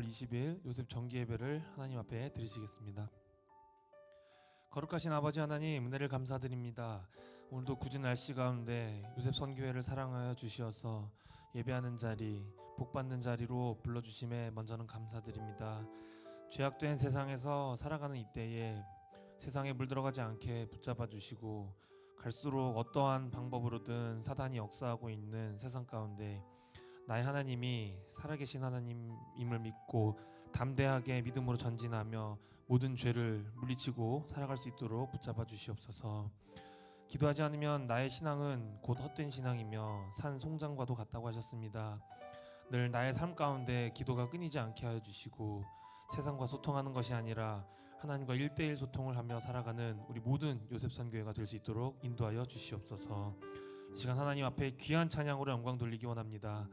20일 요셉 정기예배를 하나님 앞에 드리시겠습니다. 거룩하신 아버지 하나님, 은혜를 감사드립니다. 오늘도 굳은 날씨 가운데 요셉 선교회를 사랑하여 주시어서 예배하는 자리, 복받는 자리로 불러주심에 먼저는 감사드립니다. 죄악된 세상에서 살아가는 이때에 세상에 물들어가지 않게 붙잡아 주시고, 갈수록 어떠한 방법으로든 사단이 역사하고 있는 세상 가운데 나의 하나님이 살아계신 하나님임을 믿고 담대하게 믿음으로 전진하며 모든 죄를 물리치고 살아갈 수 있도록 붙잡아 주시옵소서. 기도하지 않으면 나의 신앙은 곧 헛된 신앙이며 산 송장과도 같다고 하셨습니다. 늘 나의 삶 가운데 기도가 끊이지 않게 하여 주시고, 세상과 소통하는 것이 아니라 하나님과 1:1 소통을 하며 살아가는 우리 모든 요셉 선교회가 될 수 있도록 인도하여 주시옵소서. 이 시간 하나님 앞에 귀한 찬양으로 영광 돌리기 원합니다.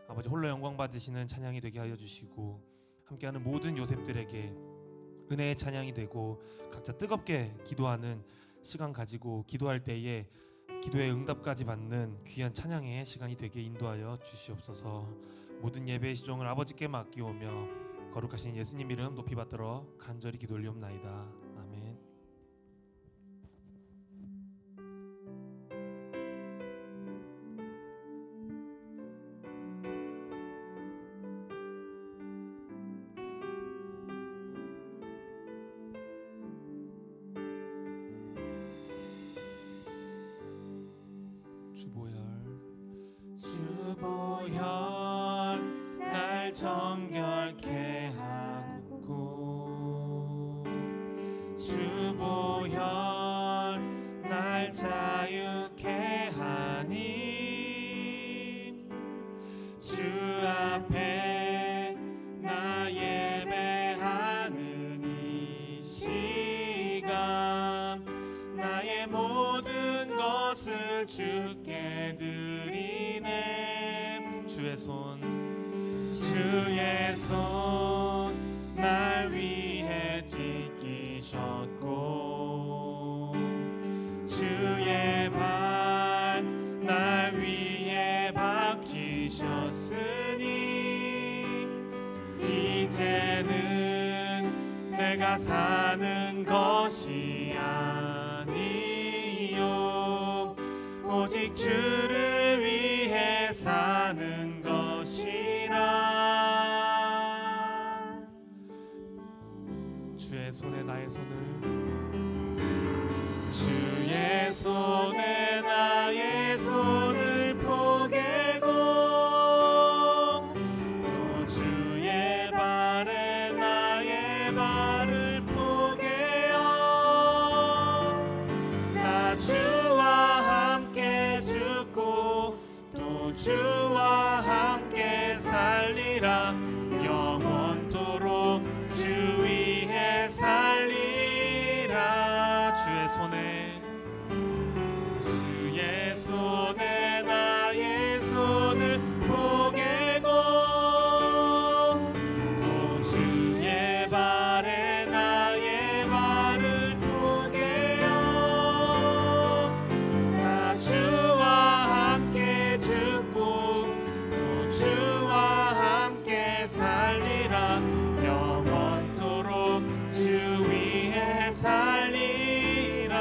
아버지, 홀로 영광 받으시는 찬양이 되게 하여 주시고, 함께하는 모든 요셉들에게 은혜의 찬양이 되고 각자 뜨겁게 기도하는 시간 가지고 기도할 때에 기도의 응답까지 받는 귀한 찬양의 시간이 되게 인도하여 주시옵소서. 모든 예배의 시종을 아버지께 맡기오며 거룩하신 예수님 이름 높이 받들어 간절히 기도 올리옵나이다. 아멘. 주보혈 날 정결케 하고, 주보혈 날 자유케 하니, 주 앞에 나 예배하는 이 시간 나의 모든 것을 주께 드리네. 주의 손 날 위해 지키셨고, 주의 발 날 위해 박히셨으니, 이제는 내가 사는 것이 아니요 오직 주를 위해 사는 것이라. 주의 손에 나의 손을, 주의 손에 나의 손을 포개고, 또 주의 발에 나의 발을 포개어 나 주와 함께 죽고 또 주와 함께 살리라. 영원토록 주 위에 살리라. 주의 손에 나의 손을 포개고, 또 주의 발에 나의 발을 포개어 나 주와 함께 죽고 또 주와 함께 살리라. 영원토록 주 위에 살리라.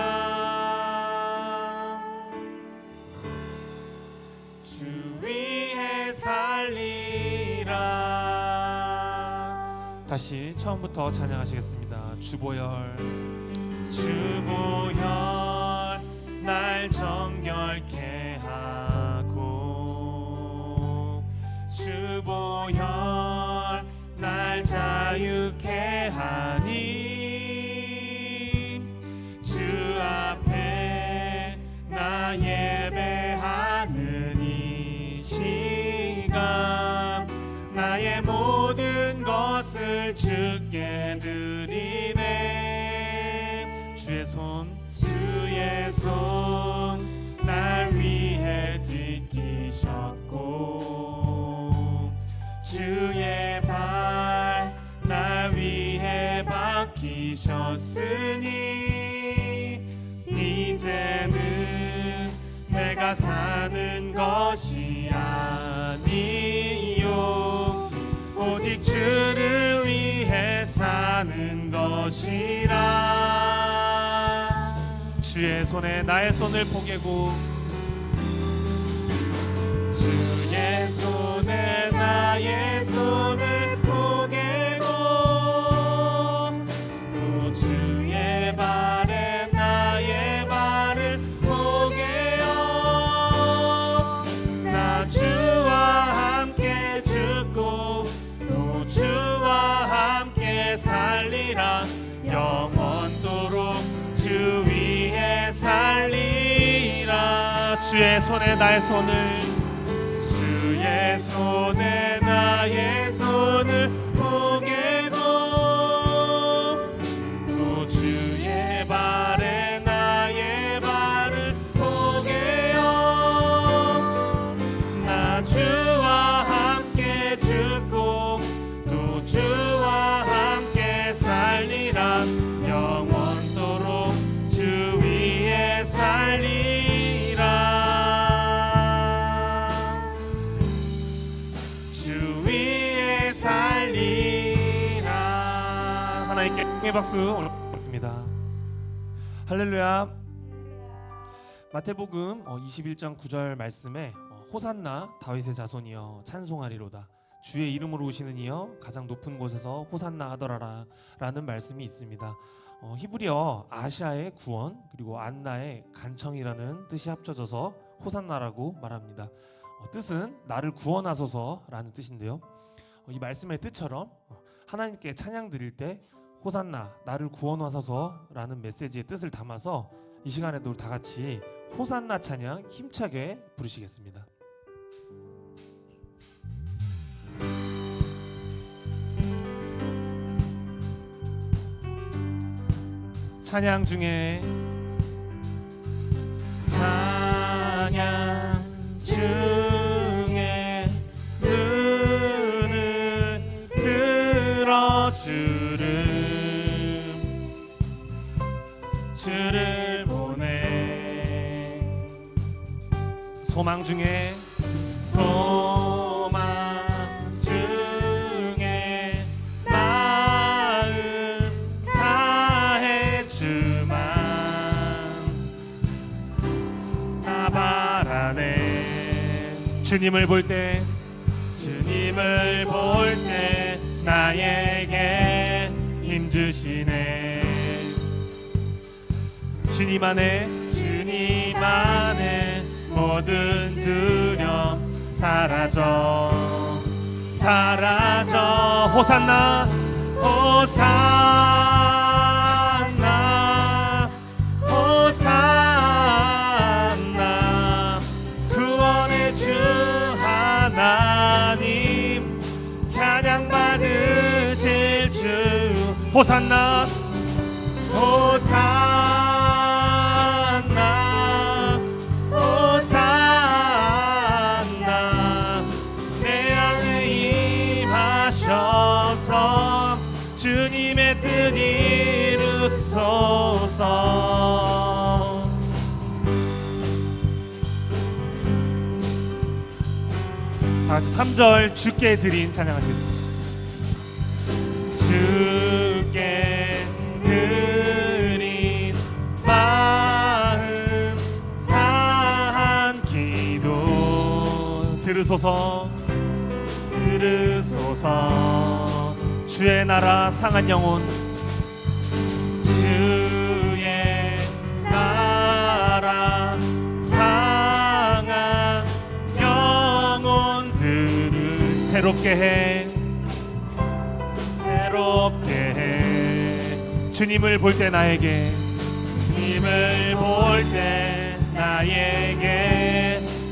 주 위에 살리라. 다시 처음부터 찬양하시겠습니다. 주보혈 날 정결케 하고, 주보혈 날 자유케 하니, 주 앞에 나 예배하는 이 시간 나의 모든 것을 주께 드리네. 주의 손 날 위해 지키셨고, 주의 발 날 위해 박히셨으니, 이제는 내가 사는 것이 아니요 오직 주를 오시라. 주의 손에 나의 손을 포개고 주의 손에 나의 손을 포개고 또 주의 발에 나의 발을 포개어 나 주와 함께 죽고 또 주와 함께 살리라. 영원토록 주 위에 살리라. 주의 손에 나의 손을 주의 손에 나의 손을 포개고 또 주의 발에 나의 발을 포개어 나 주와 함께 죽고 또 주와 함께 살리라. 영원토록 주 위에 살리라. 하나님께 의 박수 올려드리겠습니다. 할렐루야. 마태복음 21장 9절 말씀에 호산나 다윗의 자손이여 찬송하리로다. 주의 이름으로 오시는 이여 가장 높은 곳에서 호산나 하더라라 라는 말씀이 있습니다. 히브리어 아샤의 구원 그리고 안나의 간청이라는 뜻이 합쳐져서 호산나라고 말합니다. 뜻은 나를 구원하소서 라는 뜻인데요, 이 말씀의 뜻처럼 하나님께 찬양 드릴 때 호산나 나를 구원하소서 라는 메시지의 뜻을 담아서 이 시간에도 다 같이 호산나 찬양 힘차게 부르시겠습니다. 찬양 중에 찬양 중에 눈을 들어 주를 보내. 소망 중에 마음 다해 주만 나 바라네. 주님을 볼 때 나에게 힘 주시네. 주님 안에 모든 두려움 사라져 호산나 호산나 구원의 주 하나님 찬양 받으실 주. 호산나 내 안에 임하셔서 주님의 뜻 이루소서. 다 같이 3절 주께 드린 찬양하시겠습니다. 주께 드린 마음 다한 기도 들으소서 주의 나라 상한 영혼 주의 나라 상한 영혼들을 새롭게 해 주님을 볼 때 나에게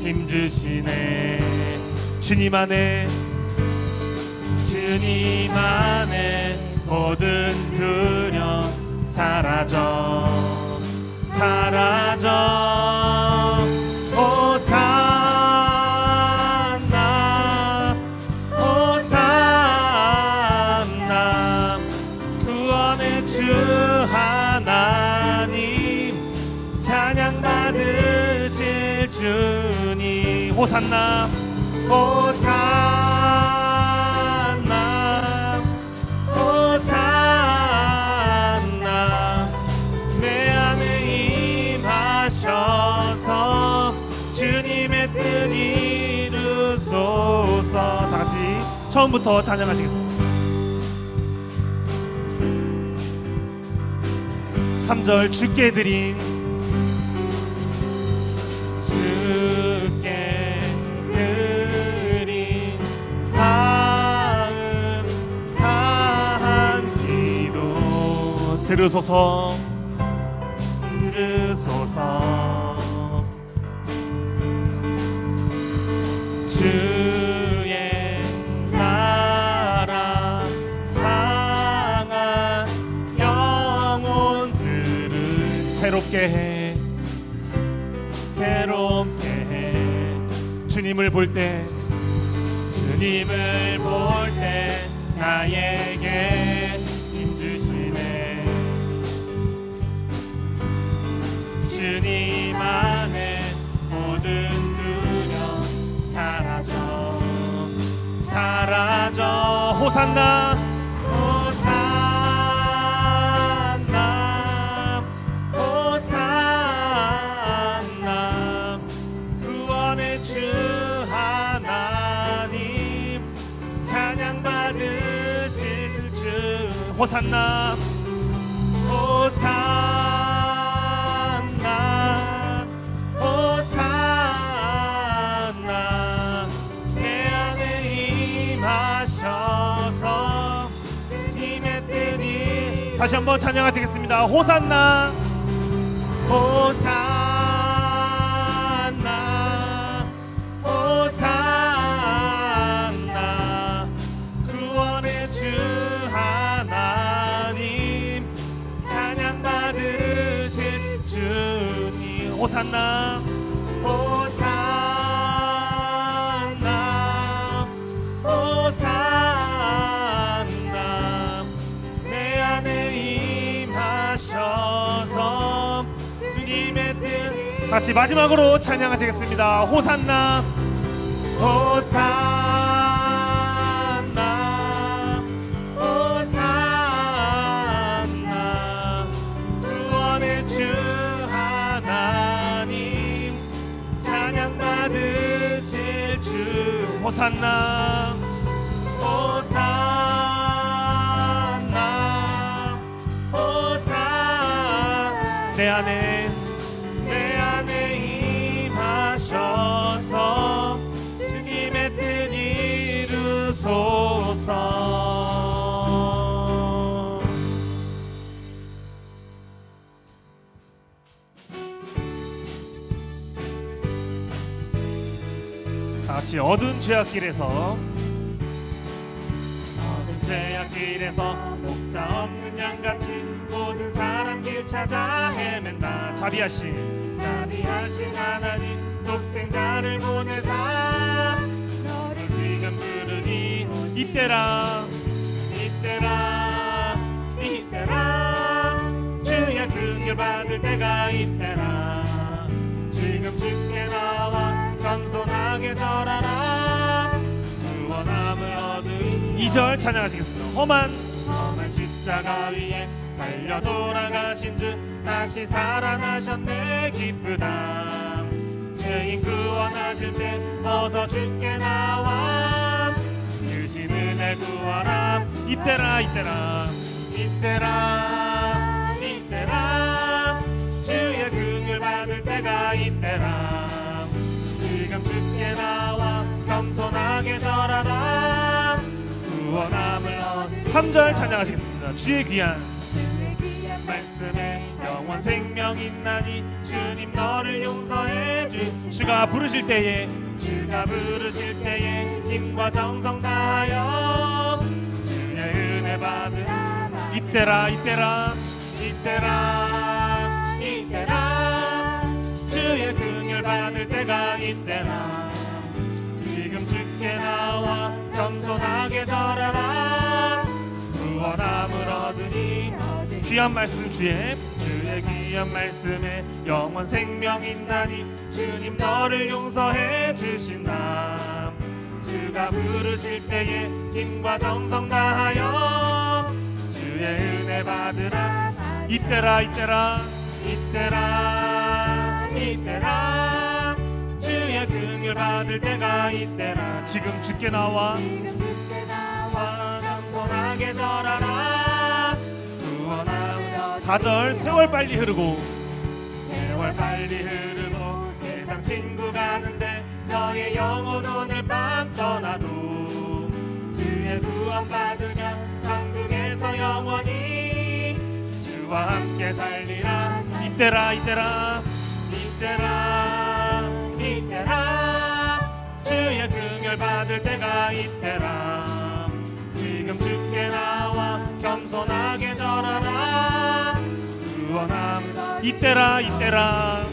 힘 주시네. 주님 안에 모든 두려움 사라져 호산나 구원의 주 하나님 찬양 받으실 주님. 호산나 처음부터 찬양하시겠습니다. 3절 주께 드린 마음 다한 기도 들으소서 주의 나라 상한 영혼들을 새롭게 해 주님을 볼 때 나에게 힘주시네 주님 안에 모든 두려움 사라져 호산나 구원의 주 하나님 찬양 받으실 주 호산나 내 안에 임하셔서 주님의 뜻이 다시 한번 찬양하시겠습니다. 호산나 구원의 주 하나님 찬양 받으실 주님 호산나 내 안에 임하셔서 주님의 뜻 같이 마지막으로 찬양하시겠습니다. 호산나 구원의 주 하나님 찬양 받으실 주 호산나 내 안에 임하셔서 주님의 뜻 이루소서. 같이 어두운 죄악길에서 목자 없는 양같이 모든 사람 길 찾아 헤맨다. 자비하신 하나님 독생자를 보내사 너를 지금 부르니 이때라 주의 긍휼 받을 때가 이때라. 지금 주께 나와 겸손하게 절하라. 구원함을 얻으리. 2절 찬양하시겠습니다. 험한 십자가 위에 달려 돌아가신 주 다시 살아나셨네. 기쁘다. 죄인 구원하실 때 어서 주께 나와 주신 은혜 구하라. 이때라 주의 긍휼 받을 때가 이때라. 지금 주께 나와 겸손하게 절하라. 구원함을 얻으리. 3절 찬양하시겠습니다. 주의 귀한 말씀에 영원 생명 있나니 주님 너를 용서해 주시. 주가 부르실 때에 힘과 정성 다하여 주의 은혜 받으라. 이때라 주의 긍휼 받을 때가 이때라. 지금 주께 나와 겸손하게 절하라. 구원함을 얻으니 귀한 말씀 주의 귀한 말씀에 영원 생명 있나니 주님 너를 용서해 주신다. 주가 부르실 때에 힘과 정성 다하여 주의 은혜 받으라. 이때라 주의 긍휼 받을 때가 이때라. 지금 주께 나와 높아 겸손하게 절하라. 구원하며 4절 세월 빨리 흐르고 세월 빨리 흐르고 세상 친구 가는데 너의 영혼 오늘 밤 떠나도 주의 구원 받으면 천국에서 영원히 주와 함께 살리라. 이때라 이때라 이때라 이때라 주의 긍휼 받을 때가 이때라. 지금 주께 나와 겸손하게 절하라. 구원함 이때라 이때라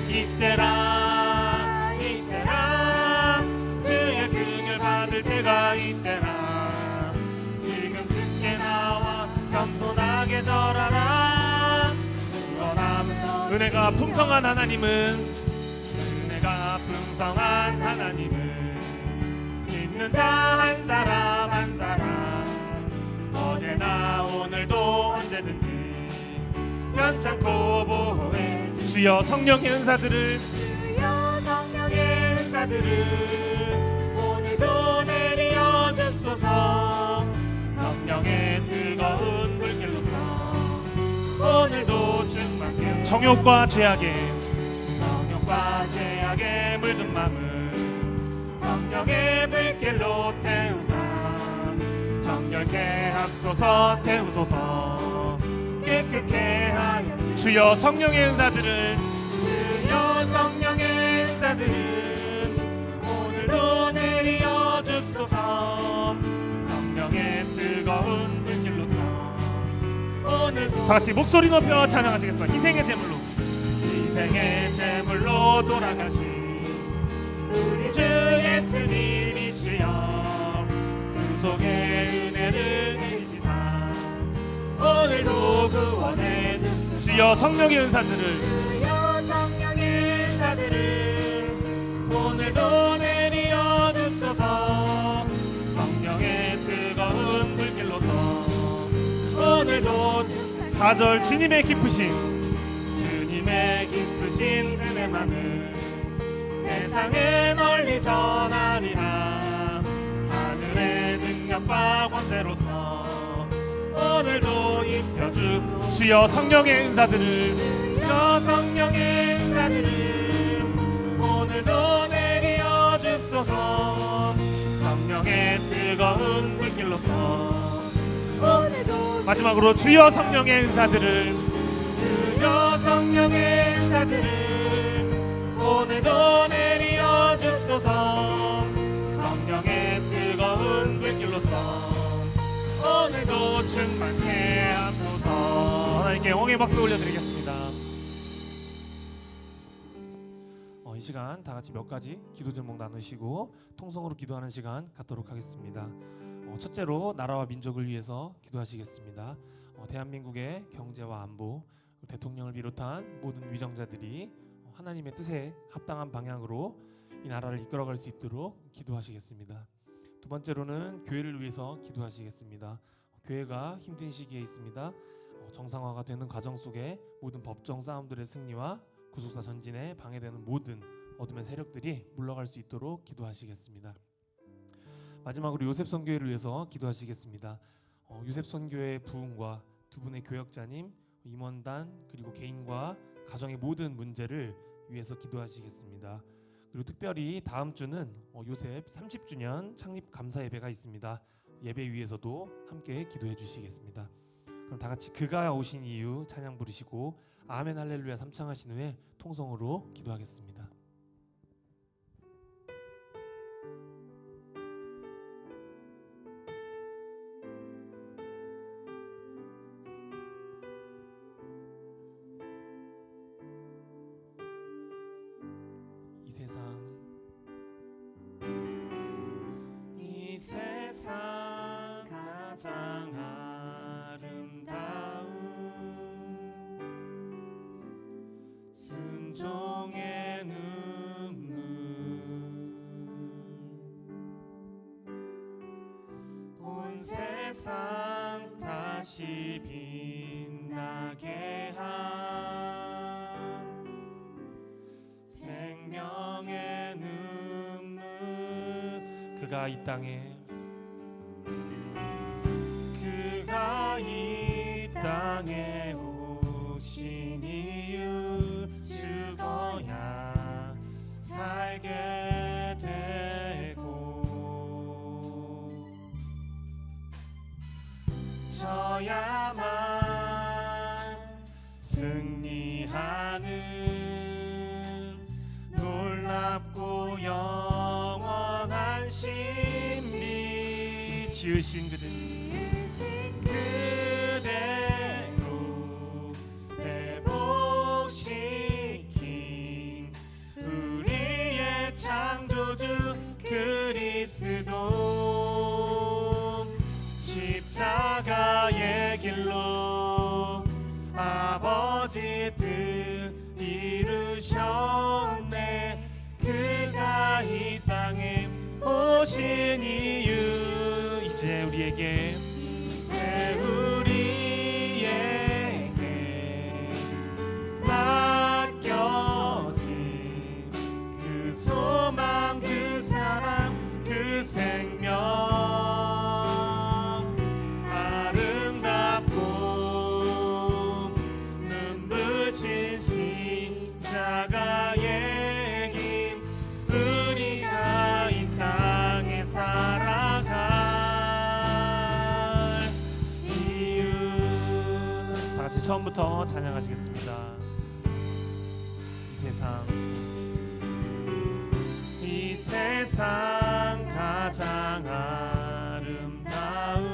이때라 이때라 주의 긍휼 받을 때가 이때라. 지금 주께 나와 겸손하게 절하라. 구원함 은혜가 풍성한 하나님은 은혜가 풍성한 하나님은 믿는 자 한 사람 한 사람 어제나 오늘도 언제든지 편찮고 보호해 주여 성령의 은사들을 주여 성령의 은사들을 오늘도 내리어 줍소서. 성령의 뜨거운 물길로서 오늘도 충만케 정욕과 죄악에 물든 마음을 성령의 불길로 태우사 정결케 합소서. 태우소서 깨끗게 하여 주여 성령의 은사들을 주여 성령의 은사들을 오늘도 내리어 줍소서. 성령의 뜨거운 불길로서 오늘도 다같이 목소리 높여 찬양하시겠습니다. 희생의 제물로 희생의 제물로 돌아가신 우리 주 예수님이시여 구속의 은혜를 내리시사 오늘도 구원해 주소서. 주여 성령의 은사들을 주여 성령의 은사들을 오늘도 내리어 줍소서. 성령의 뜨거운 불길로서 오늘도 4절 주님의 기쁘신 은혜만을 세상에 널리 전하리라. 하늘의 능력과 권세로서 오늘도 입혀주 주여 성령의 은사들을 주여 성령의 은사들을 오늘도 내리어 줍소서. 성령의 뜨거운 불길로서 오늘도 마지막으로 주여 성령의 은사들을 주여 성령의 은사들을 오늘도 내리어 줍소서. 성령의 뜨거운 불길로서 오늘도 충만케 하소서. 하나님께 영광의 박수 올려드리겠습니다. 이 시간 다 같이 몇 가지 기도 제목 나누시고 통성으로 기도하는 시간 갖도록 하겠습니다. 첫째로 나라와 민족을 위해서 기도하시겠습니다. 대한민국의 경제와 안보, 대통령을 비롯한 모든 위정자들이 하나님의 뜻에 합당한 방향으로 이 나라를 이끌어갈 수 있도록 기도하시겠습니다. 두 번째로는 교회를 위해서 기도하시겠습니다. 교회가 힘든 시기에 있습니다. 정상화가 되는 과정 속에 모든 법정 싸움들의 승리와 구속사 전진에 방해되는 모든 어둠의 세력들이 물러갈 수 있도록 기도하시겠습니다. 마지막으로 요셉 선교회를 위해서 기도하시겠습니다. 요셉 선교회의 부흥과 두 분의 교역자님, 임원단 그리고 개인과 가정의 모든 문제를 위해서 기도하시겠습니다. 그리고 특별히 다음 주는 요셉 30주년 창립 감사 예배가 있습니다. 예배 위에서도 함께 기도해 주시겠습니다. 그럼 다 같이 그가 오신 이유 찬양 부르시고 아멘 할렐루야 삼창하신 후에 통성으로 기도하겠습니다. 이 세상 가장 아름다운 순종의 눈물 온 세상 다시 빛나게 한 생명의 눈물 그가 이 땅에 땅에 오신 이유 죽어야 살게 되고 져야만 승리하는 놀랍고 영원한 신비 지으신 그대로 회복시킨 우리의 창조주 그리스도 십자가의 길로 아버지 뜻 이루셨네. 그가 이 땅에 오신 이유 이제 우리에게 맡겨진 그 소망 그 사랑 그 생명 아름답고 눈부신 십자가의 길 우리가 이 땅에 살아갈 이유 다 같이 처음부터 찬양하시겠습니다. 이 세상 가장 아름다운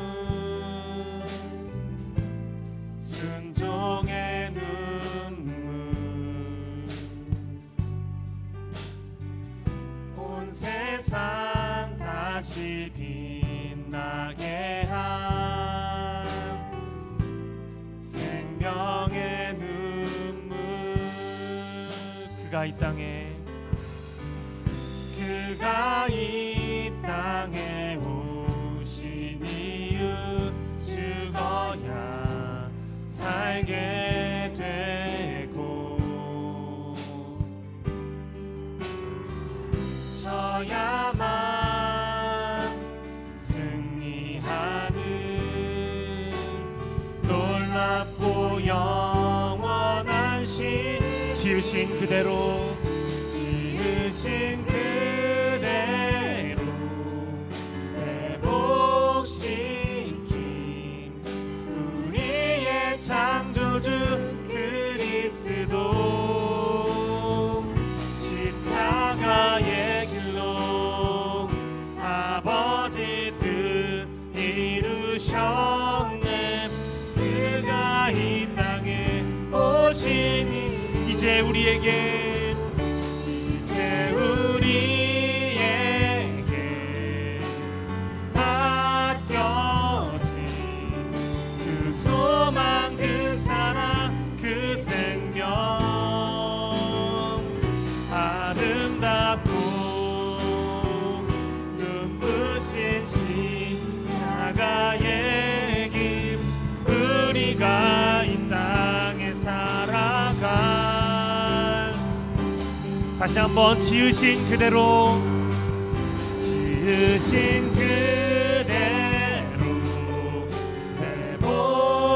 순종의 눈물 온 세상 다시 빛나게 한 생명의 눈물 그가 이 땅에 오신 이유 죽어야 살게 되고 져야만 승리하는 놀랍고 영원한 신 지으신 그대로 회복시킨 우리의 창조주 그리스도 십자가의 길로 아버지 뜻 이루셨네. 그가 이 땅에 오시니 이제 우리에게 맡겨진 그 소망 그 사랑 그 생명 아름답고 눈부신 십자가의 길 우리가 이 땅에 살아갈 다시 한번 지으신 그대로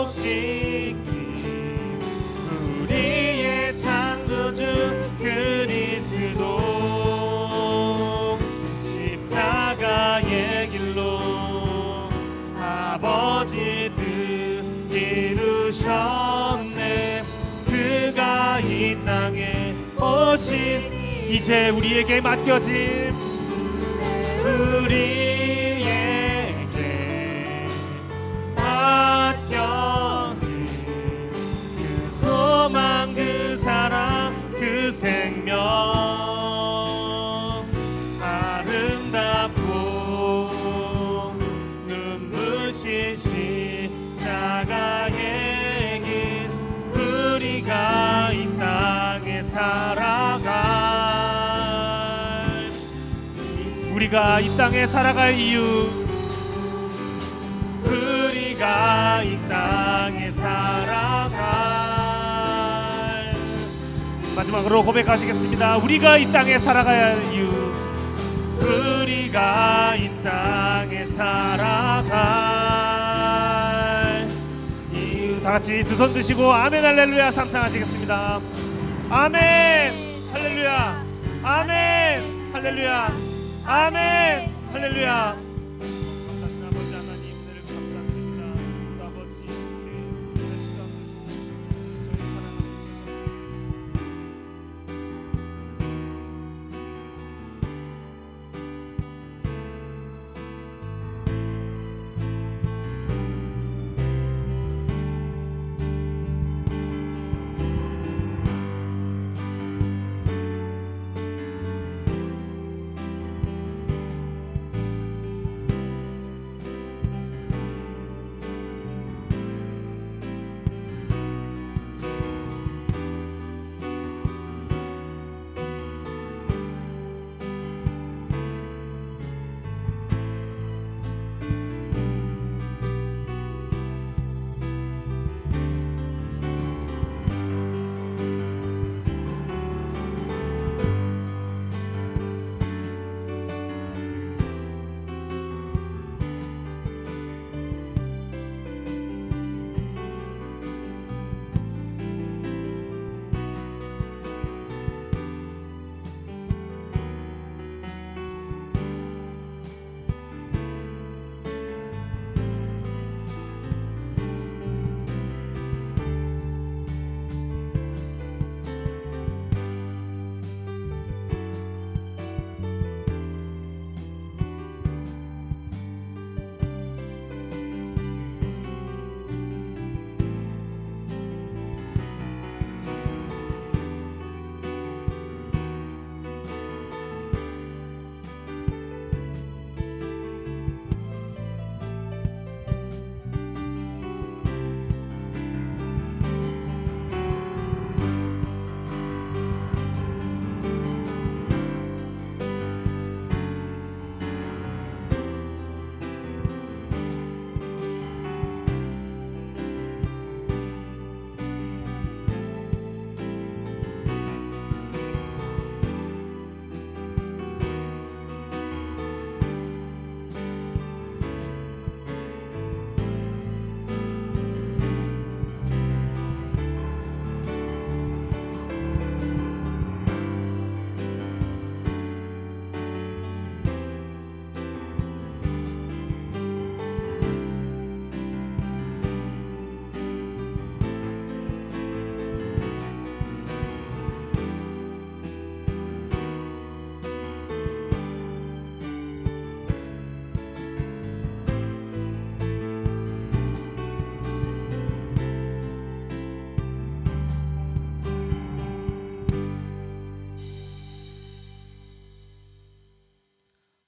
회복시킨 우리의 창조주 그리스도 십자가의 길로 아버지 뜻 이루셨네. 그가 이 땅에 오신 이제 우리에게 맡겨진 우리에게 맡겨진 그 소망 그 사랑 그 생명 아름답고 눈부신 십자가의 길 우리가 이 땅에 살아갈 우리가 이 땅에 살아갈 이유 우리가 이 땅에 살아갈 마지막으로 고백하시겠습니다. 우리가 이 땅에 살아가야 할 이유 우리가 이 땅에 살아갈 이유 다 같이 두 손 드시고 아멘 할렐루야 삼창하시겠습니다. 아멘 할렐루야 아멘 할렐루야 아멘 할렐루야. 감사하신 아버지 하나님 은혜를 감사드립니다. 우리 아버지 이렇게 부족한 시간들도 저희 사랑하는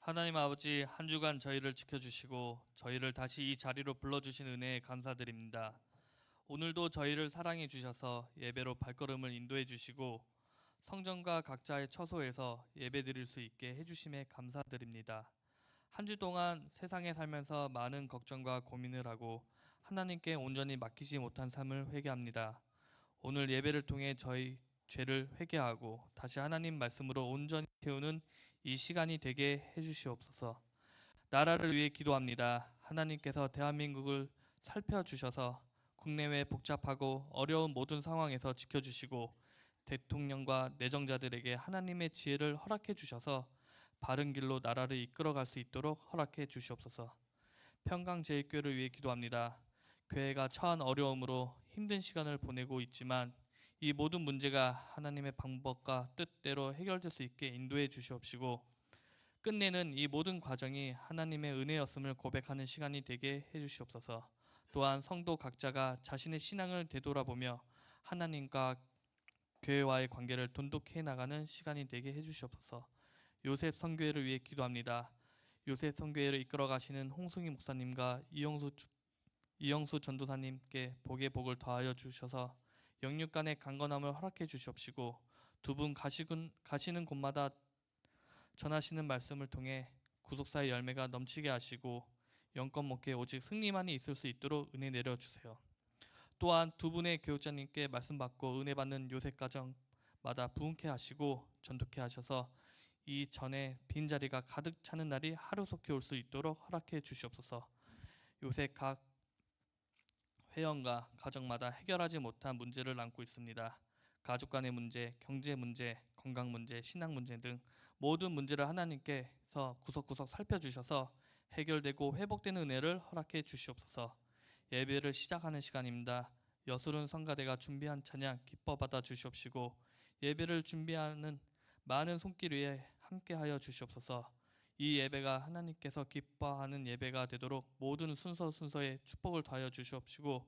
하나님 아버지, 한 주간 저희를 지켜주시고 저희를 다시 이 자리로 불러주신 은혜에 감사드립니다. 오늘도 저희를 사랑해 주셔서 예배로 발걸음을 인도해 주시고 성전과 각자의 처소에서 예배 드릴 수 있게 해주심에 감사드립니다. 한 주 동안 세상에 살면서 많은 걱정과 고민을 하고 하나님께 온전히 맡기지 못한 삶을 회개합니다. 오늘 예배를 통해 저희 죄를 회개하고 다시 하나님 말씀으로 온전히 채우는 이 시간이 되게 해주시옵소서. 나라를 위해 기도합니다. 하나님께서 대한민국을 살펴주셔서 국내외 복잡하고 어려운 모든 상황에서 지켜주시고 대통령과 내정자들에게 하나님의 지혜를 허락해 주셔서 바른 길로 나라를 이끌어갈 수 있도록 허락해 주시옵소서. 평강제일교회를 위해 기도합니다. 교회가 처한 어려움으로 힘든 시간을 보내고 있지만 이 모든 문제가 하나님의 방법과 뜻대로 해결될 수 있게 인도해 주시옵시고 끝내는 이 모든 과정이 하나님의 은혜였음을 고백하는 시간이 되게 해주시옵소서. 또한 성도 각자가 자신의 신앙을 되돌아보며 하나님과 교회와의 관계를 돈독해 나가는 시간이 되게 해주시옵소서. 요셉 선교회를 위해 기도합니다. 요셉 선교회를 이끌어 가시는 홍승희 목사님과 이영수 전도사님께 복의 복을 더하여 주셔서 영육간의 강건함을 허락해 주시옵시고 두 분 가시는 곳마다 전하시는 말씀을 통해 구속사의 열매가 넘치게 하시고 영권 목회에 오직 승리만이 있을 수 있도록 은혜 내려주세요. 또한 두 분의 교육자님께 말씀 받고 은혜 받는 요셉 가정마다 부흥케 하시고 전도케 하셔서 이 전에 빈자리가 가득 차는 날이 하루속히 올 수 있도록 허락해 주시옵소서. 요셉 각 회원과 가정마다 해결하지 못한 문제를 안고 있습니다. 가족 간의 문제, 경제 문제, 건강 문제, 신앙 문제 등 모든 문제를 하나님께서 구석구석 살펴주셔서 해결되고 회복되는 은혜를 허락해 주시옵소서. 예배를 시작하는 시간입니다. 여술은 성가대가 준비한 찬양 기뻐 받아 주시옵시고 예배를 준비하는 많은 손길 위에 함께하여 주시옵소서. 이 예배가 하나님께서 기뻐하는 예배가 되도록 모든 순서에 축복을 더하여 주시옵시고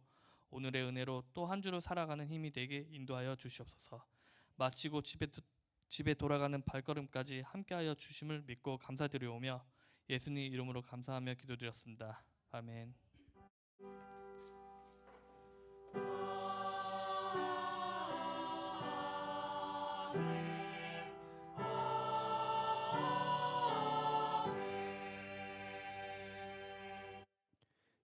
오늘의 은혜로 또 한 주를 살아가는 힘이 되게 인도하여 주시옵소서. 마치고 집에 돌아가는 발걸음까지 함께하여 주심을 믿고 감사드리오며 예수님 이름으로 감사하며 기도드렸습니다. 아멘.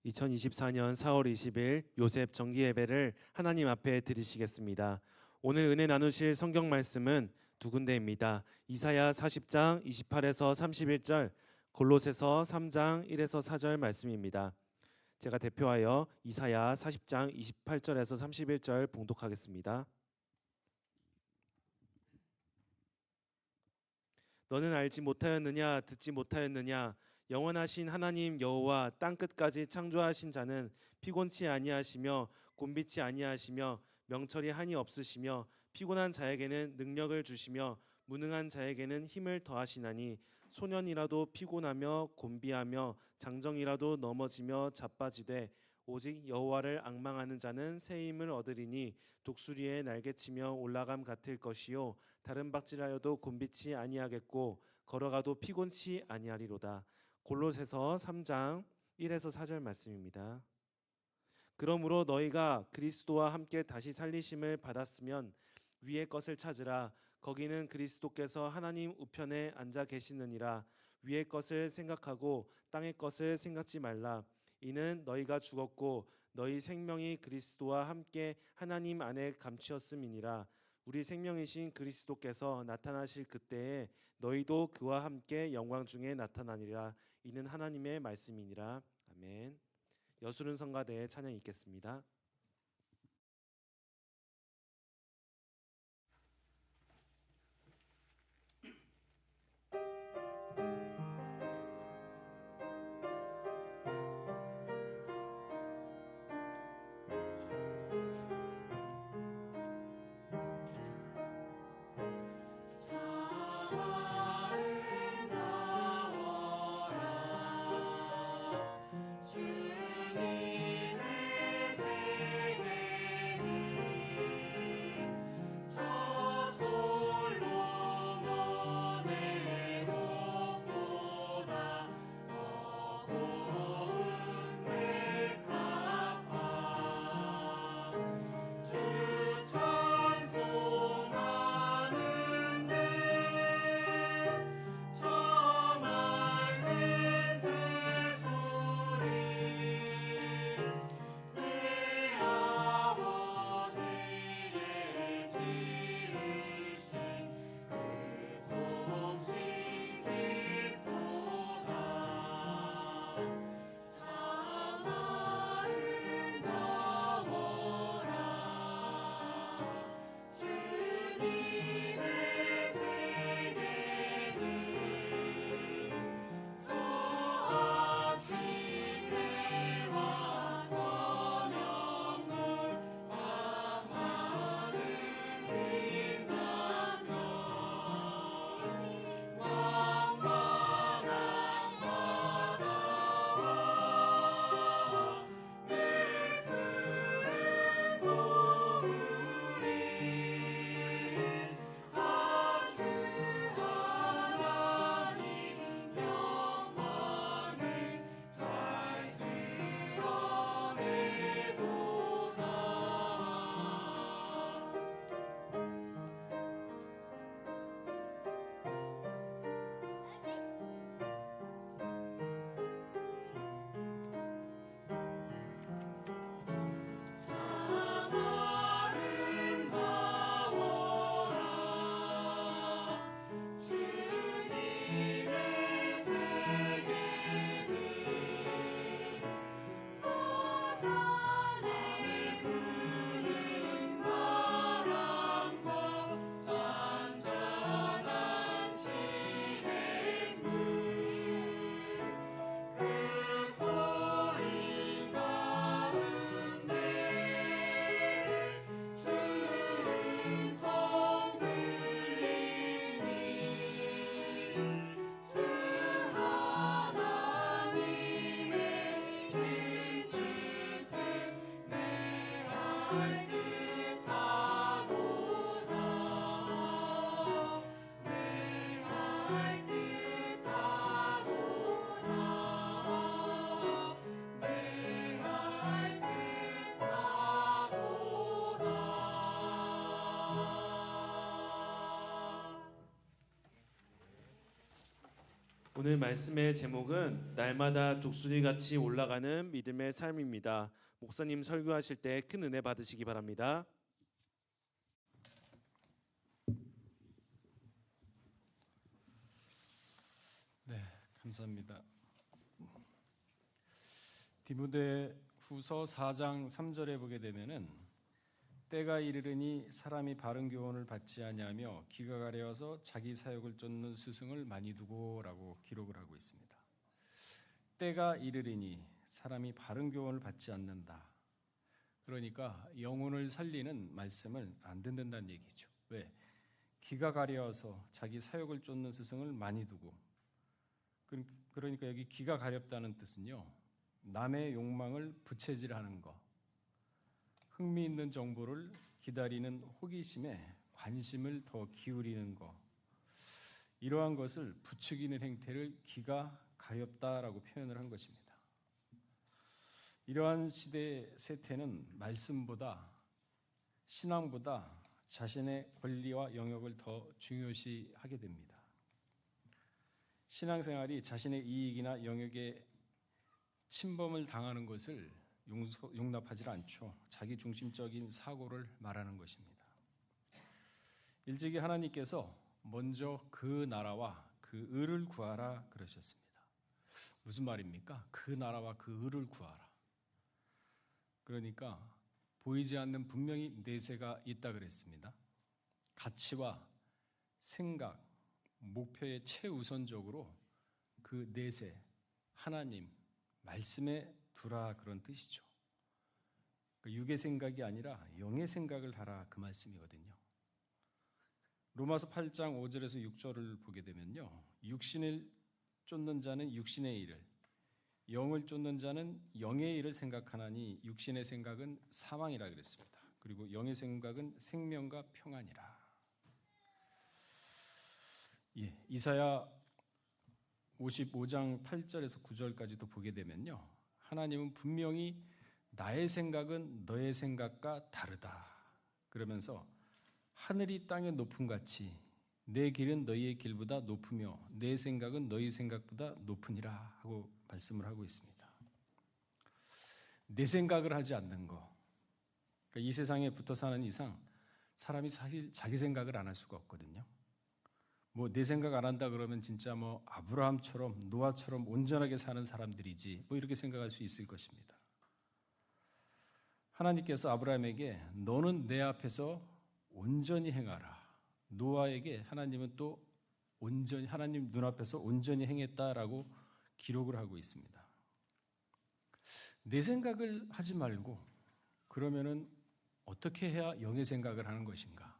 2024년 4월 20일 요셉 정기 예배를 하나님 앞에 드리시겠습니다. 오늘 은혜 나누실 성경 말씀은 두 군데입니다. 이사야 40장 28에서 31절, 골로새서 3장 1에서 4절 말씀입니다. 제가 대표하여 이사야 40장 28절에서 31절 봉독하겠습니다. 너는 알지 못하였느냐 듣지 못하였느냐 영원하신 하나님 여호와 땅 끝까지 창조하신 자는 피곤치 아니하시며 곤비치 아니하시며 명철이 한이 없으시며 피곤한 자에게는 능력을 주시며 무능한 자에게는 힘을 더하시나니 소년이라도 피곤하며 곤비하며 장정이라도 넘어지며 자빠지되 오직 여호와를 앙망하는 자는 새 힘을 얻으리니 독수리의 날개치며 올라감 같을 것이요 다른 박질하여도 곤비치 아니하겠고 걸어가도 피곤치 아니하리로다. 골로새서 3장 1에서 4절 말씀입니다. 그러므로 너희가 그리스도와 함께 다시 살리심을 받았으면 위의 것을 찾으라. 거기는 그리스도께서 하나님 우편에 앉아 계시느니라. 위의 것을 생각하고 땅의 것을 생각지 말라. 이는 너희가 죽었고 너희 생명이 그리스도와 함께 하나님 안에 감추었음이니라. 우리 생명이신 그리스도께서 나타나실 그때에 너희도 그와 함께 영광 중에 나타나니라. 이는 하나님의 말씀이니라. 아멘. 여술은 성가대의 찬양 있겠습니다. 주님의 오늘 말씀의 제목은 날마다 독수리같이 올라가는 믿음의 삶입니다. 목사님 설교하실 때 큰 은혜 받으시기 바랍니다. 네, 감사합니다. 디모데후서 4장 3절에 보게 되면은 때가 이르르니 사람이 바른 교훈을 받지 아니하며 귀가 가려워서 자기 사욕을 쫓는 스승을 많이 두고라고 기록을 하고 있습니다. 때가 이르르니 사람이 바른 교훈을 받지 않는다. 그러니까 영혼을 살리는 말씀을 안 듣는다는 얘기죠. 왜? 귀가 가려워서 자기 사욕을 쫓는 스승을 많이 두고. 그러니까 여기 귀가 가렵다는 뜻은요, 남의 욕망을 부채질하는 거, 흥미있는 정보를 기다리는 호기심에 관심을 더 기울이는 거, 이러한 것을 부추기는 행태를 귀가 가렵다라고 표현을 한 것입니다. 이러한 시대의 세태는 말씀보다, 신앙보다 자신의 권리와 영역을 더 중요시하게 됩니다. 신앙생활이 자신의 이익이나 영역에 침범을 당하는 것을 용납하지 않죠. 자기 중심적인 사고를 말하는 것입니다. 일찍이 하나님께서 먼저 그 나라와 그 의를 구하라 그러셨습니다. 무슨 말입니까? 그 나라와 그 의를 구하라. 그러니까 보이지 않는 분명히 내세가 있다 그랬습니다. 가치와 생각, 목표에 최우선적으로 그 내세, 하나님, 말씀에 두라 그런 뜻이죠. 육의 생각이 아니라 영의 생각을 하라 그 말씀이거든요. 로마서 8장 5절에서 6절을 보게 되면요, 육신을 쫓는 자는 육신의 일을, 영을 쫓는 자는 영의 일을 생각하나니 육신의 생각은 사망이라 그랬습니다. 그리고 영의 생각은 생명과 평안이라. 이사야 55장 8절에서 9절까지도 보게 되면요, 하나님은 분명히 나의 생각은 너의 생각과 다르다 그러면서 하늘이 땅의 높음같이 내 길은 너희의 길보다 높으며 내 생각은 너희 생각보다 높으니라 하고 말씀을 하고 있습니다. 내 생각을 하지 않는 거, 그러니까 이 세상에 붙어 사는 이상 사람이 사실 자기 생각을 안 할 수가 없거든요. 뭐 내 생각 안 한다 그러면 진짜 뭐 아브라함처럼 노아처럼 온전하게 사는 사람들이지 뭐 이렇게 생각할 수 있을 것입니다. 하나님께서 아브라함에게 너는 내 앞에서 온전히 행하라. 노아에게 하나님은 또 온전히 하나님 눈앞에서 온전히 행했다라고 기록을 하고 있습니다. 내 생각을 하지 말고 그러면은 어떻게 해야 영의 생각을 하는 것인가?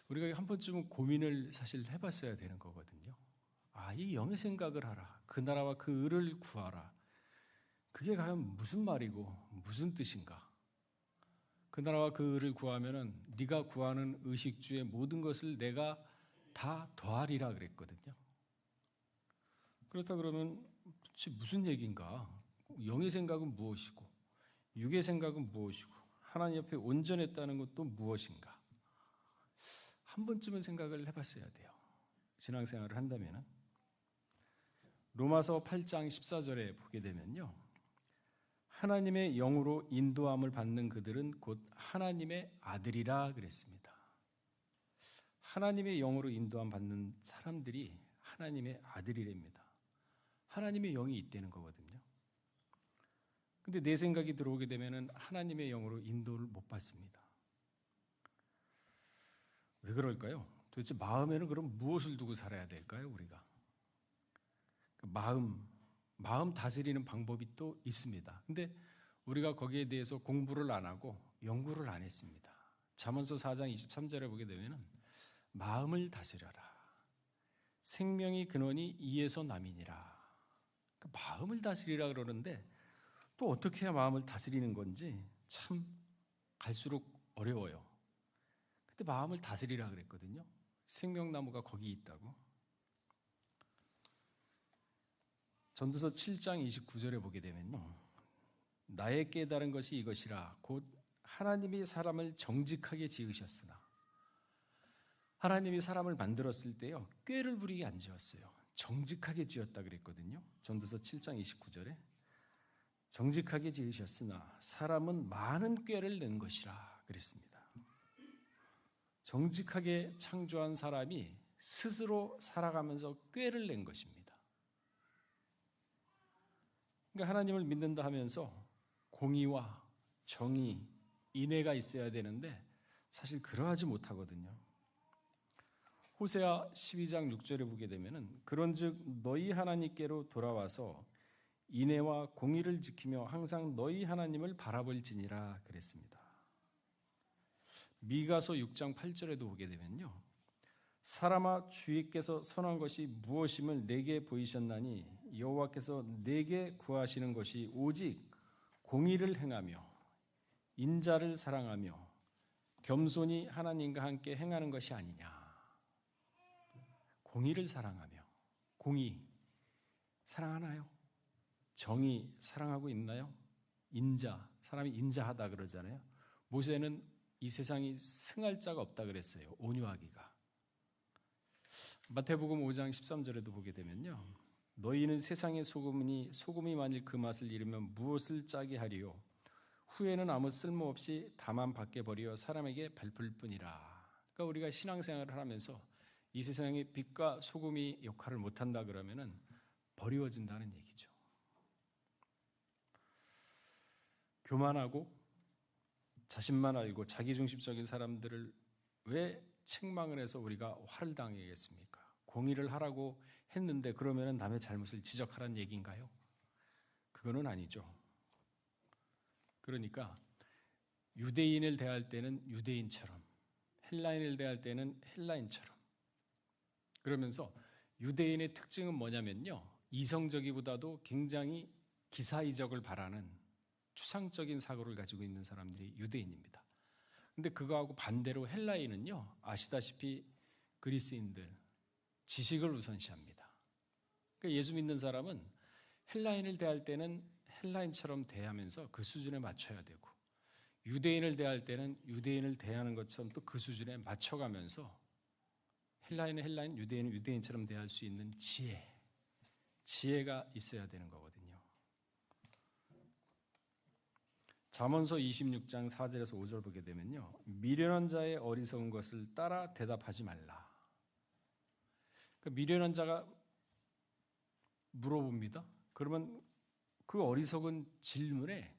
우리가 한 번쯤은 고민을 사실 해봤어야 되는 거거든요. 이 영의 생각을 하라. 그 나라와 그 의를 구하라. 그게 과연 무슨 말이고 무슨 뜻인가? 그 나라와 그 의를 구하면은 네가 구하는 의식주의 모든 것을 내가 다 더하리라 그랬거든요. 그렇다 그러면 도대체 무슨 얘기인가? 영의 생각은 무엇이고 육의 생각은 무엇이고 하나님 옆에 온전했다는 것도 무엇인가? 한 번쯤은 생각을 해봤어야 돼요. 신앙생활을 한다면. 로마서 8장 14절에 보게 되면요, 하나님의 영으로 인도함을 받는 그들은 곧 하나님의 아들이라 그랬습니다. 하나님의 영으로 인도함 받는 사람들이 하나님의 아들이랍니다. 하나님의 영이 있다는 거거든요. 근데 내 생각이 들어오게 되면은 하나님의 영으로 인도를 못 받습니다. 왜 그럴까요? 도대체 마음에는 그럼 무엇을 두고 살아야 될까요, 우리가? 마음 다스리는 방법이 또 있습니다. 근데 우리가 거기에 대해서 공부를 안 하고 연구를 안 했습니다. 잠언서 4장 23절에 보게 되면은 마음을 다스려라. 생명의 근원이 이에서 남이니라. 마음을 다스리라 그러는데 또 어떻게 해야 마음을 다스리는 건지 참 갈수록 어려워요. 그때 마음을 다스리라 그랬거든요. 생명나무가 거기 있다고. 전도서 7장 29절에 보게 되면요. 나의 깨달은 것이 이것이라 곧 하나님이 사람을 정직하게 지으셨으나 하나님이 사람을 만들었을 때요. 꾀를 부리게 안 지었어요. 정직하게 지었다 그랬거든요. 전도서 7장 29절에 정직하게 지으셨으나 사람은 많은 꾀를 낸 것이라 그랬습니다. 정직하게 창조한 사람이 스스로 살아가면서 꾀를 낸 것입니다. 그러니까 하나님을 믿는다 하면서 공의와 정의, 인애가 있어야 되는데 사실 그러하지 못하거든요. 호세아 12장 6절에 보게 되면은 그런즉 너희 하나님께로 돌아와서 인애와 공의를 지키며 항상 너희 하나님을 바라볼지니라 그랬습니다. 미가서 6장 8절에도 보게 되면요. 사람아 주께서 선한 것이 무엇임을 내게 보이셨나니 여호와께서 내게 구하시는 것이 오직 공의를 행하며 인자를 사랑하며 겸손히 하나님과 함께 행하는 것이 아니냐. 공의를 사랑하며 공의 사랑하나요? 정의 사랑하고 있나요? 인자, 사람이 인자하다 그러잖아요. 모세는 이 세상이 승할 자가 없다 그랬어요. 온유하기가. 마태복음 5장 13절에도 보게 되면요. 너희는 세상의 소금이니 소금이 만일 그 맛을 잃으면 무엇을 짜게 하리요? 후에는 아무 쓸모없이 다만 밖에 버려 사람에게 밟을 뿐이라. 그러니까 우리가 신앙생활을 하면서 이 세상에 빛과 소금이 역할을 못한다 그러면은 버리워진다는 얘기죠. 교만하고 자신만 알고 자기중심적인 사람들을 왜 책망을 해서 우리가 화를 당하겠습니까? 공의를 하라고 했는데 그러면 남의 잘못을 지적하라는 얘기인가요? 그거는 아니죠. 그러니까 유대인을 대할 때는 유대인처럼, 헬라인을 대할 때는 헬라인처럼. 그러면서 유대인의 특징은 뭐냐면요. 이성적이보다도 굉장히 기사이적을 바라는 추상적인 사고를 가지고 있는 사람들이 유대인입니다. 근데 그거하고 반대로 헬라인은요. 아시다시피 그리스인들 지식을 우선시합니다. 그러니까 예수 믿는 사람은 헬라인을 대할 때는 헬라인처럼 대하면서 그 수준에 맞춰야 되고 유대인을 대할 때는 유대인을 대하는 것처럼 또 그 수준에 맞춰가면서 헬라인은 헬라인, 유대인은 유대인처럼 대할 수 있는 지혜가 있어야 되는 거거든요. 잠언서 26장 4절에서 5절 보게 되면요. 미련한 자의 어리석은 것을 따라 대답하지 말라. 그러니까 미련한 자가 물어봅니다. 그러면 그 어리석은 질문에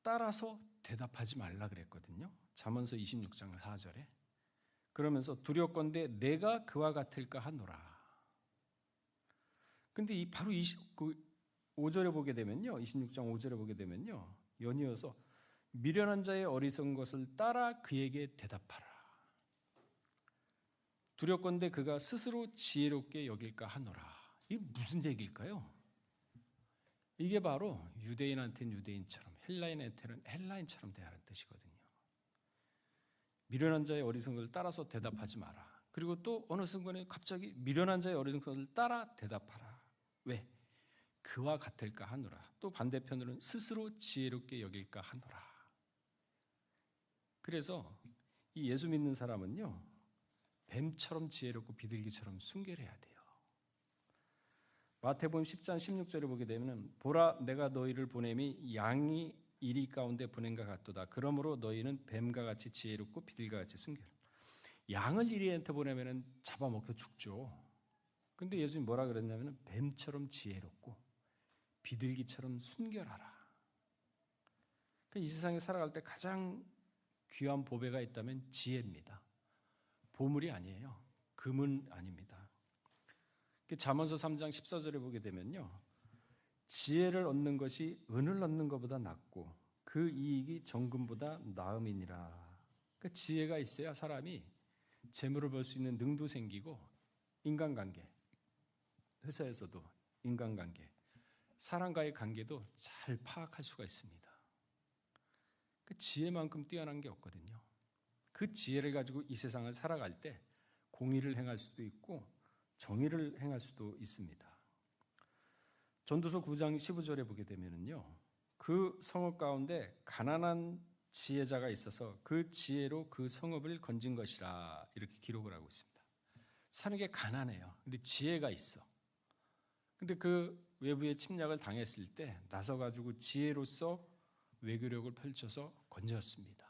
따라서 대답하지 말라 그랬거든요. 잠언서 26장 4절에. 그러면서 두렵건대 내가 그와 같을까 하노라. 근데 이 바로 5절에 보게 되면요. 26장 5절에 보게 되면요. 연이어서 미련한 자의 어리석은 것을 따라 그에게 대답하라. 두렵건대 그가 스스로 지혜롭게 여길까 하노라. 이게 무슨 얘기일까요? 이게 바로 유대인한테는 유대인처럼 헬라인한테는 헬라인처럼 대하는 뜻이거든요. 미련한 자의 어리석은 것을 따라서 대답하지 마라. 그리고 또 어느 순간에 갑자기 미련한 자의 어리석은 것을 따라 대답하라. 왜? 그와 같을까 하노라. 또 반대편으로는 스스로 지혜롭게 여길까 하노라. 그래서 이 예수 믿는 사람은요. 뱀처럼 지혜롭고 비둘기처럼 순결해야 돼요. 마태복음 10장 16절에 보게 되면 보라 내가 너희를 보냄이 양이 이리 가운데 보낸과 같도다. 그러므로 너희는 뱀과 같이 지혜롭고 비둘기와 같이 순결. 양을 이리한테 보내면 잡아먹혀 죽죠. 근데 예수님 뭐라 그랬냐면 뱀처럼 지혜롭고 비둘기처럼 순결하라. 그러니까 이 세상에 살아갈 때 가장 귀한 보배가 있다면 지혜입니다. 보물이 아니에요. 금은 아닙니다. 잠언서 3장 14절에 보게 되면요. 지혜를 얻는 것이 은을 얻는 것보다 낫고 그 이익이 정금보다 나음이니라. 그러니까 지혜가 있어야 사람이 재물을 벌 수 있는 능도 생기고 인간관계, 회사에서도 인간관계, 사람과의 관계도 잘 파악할 수가 있습니다. 그 지혜만큼 뛰어난 게 없거든요. 그 지혜를 가지고 이 세상을 살아갈 때 공의를 행할 수도 있고 정의를 행할 수도 있습니다. 전도서 9장 15절에 보게 되면은요, 그 성읍 가운데 가난한 지혜자가 있어서 그 지혜로 그 성읍을 건진 것이라 이렇게 기록을 하고 있습니다. 사는 게 가난해요. 근데 지혜가 있어. 근데 그 외부의 침략을 당했을 때 나서 가지고 지혜로서 외교력을 펼쳐서 건졌습니다.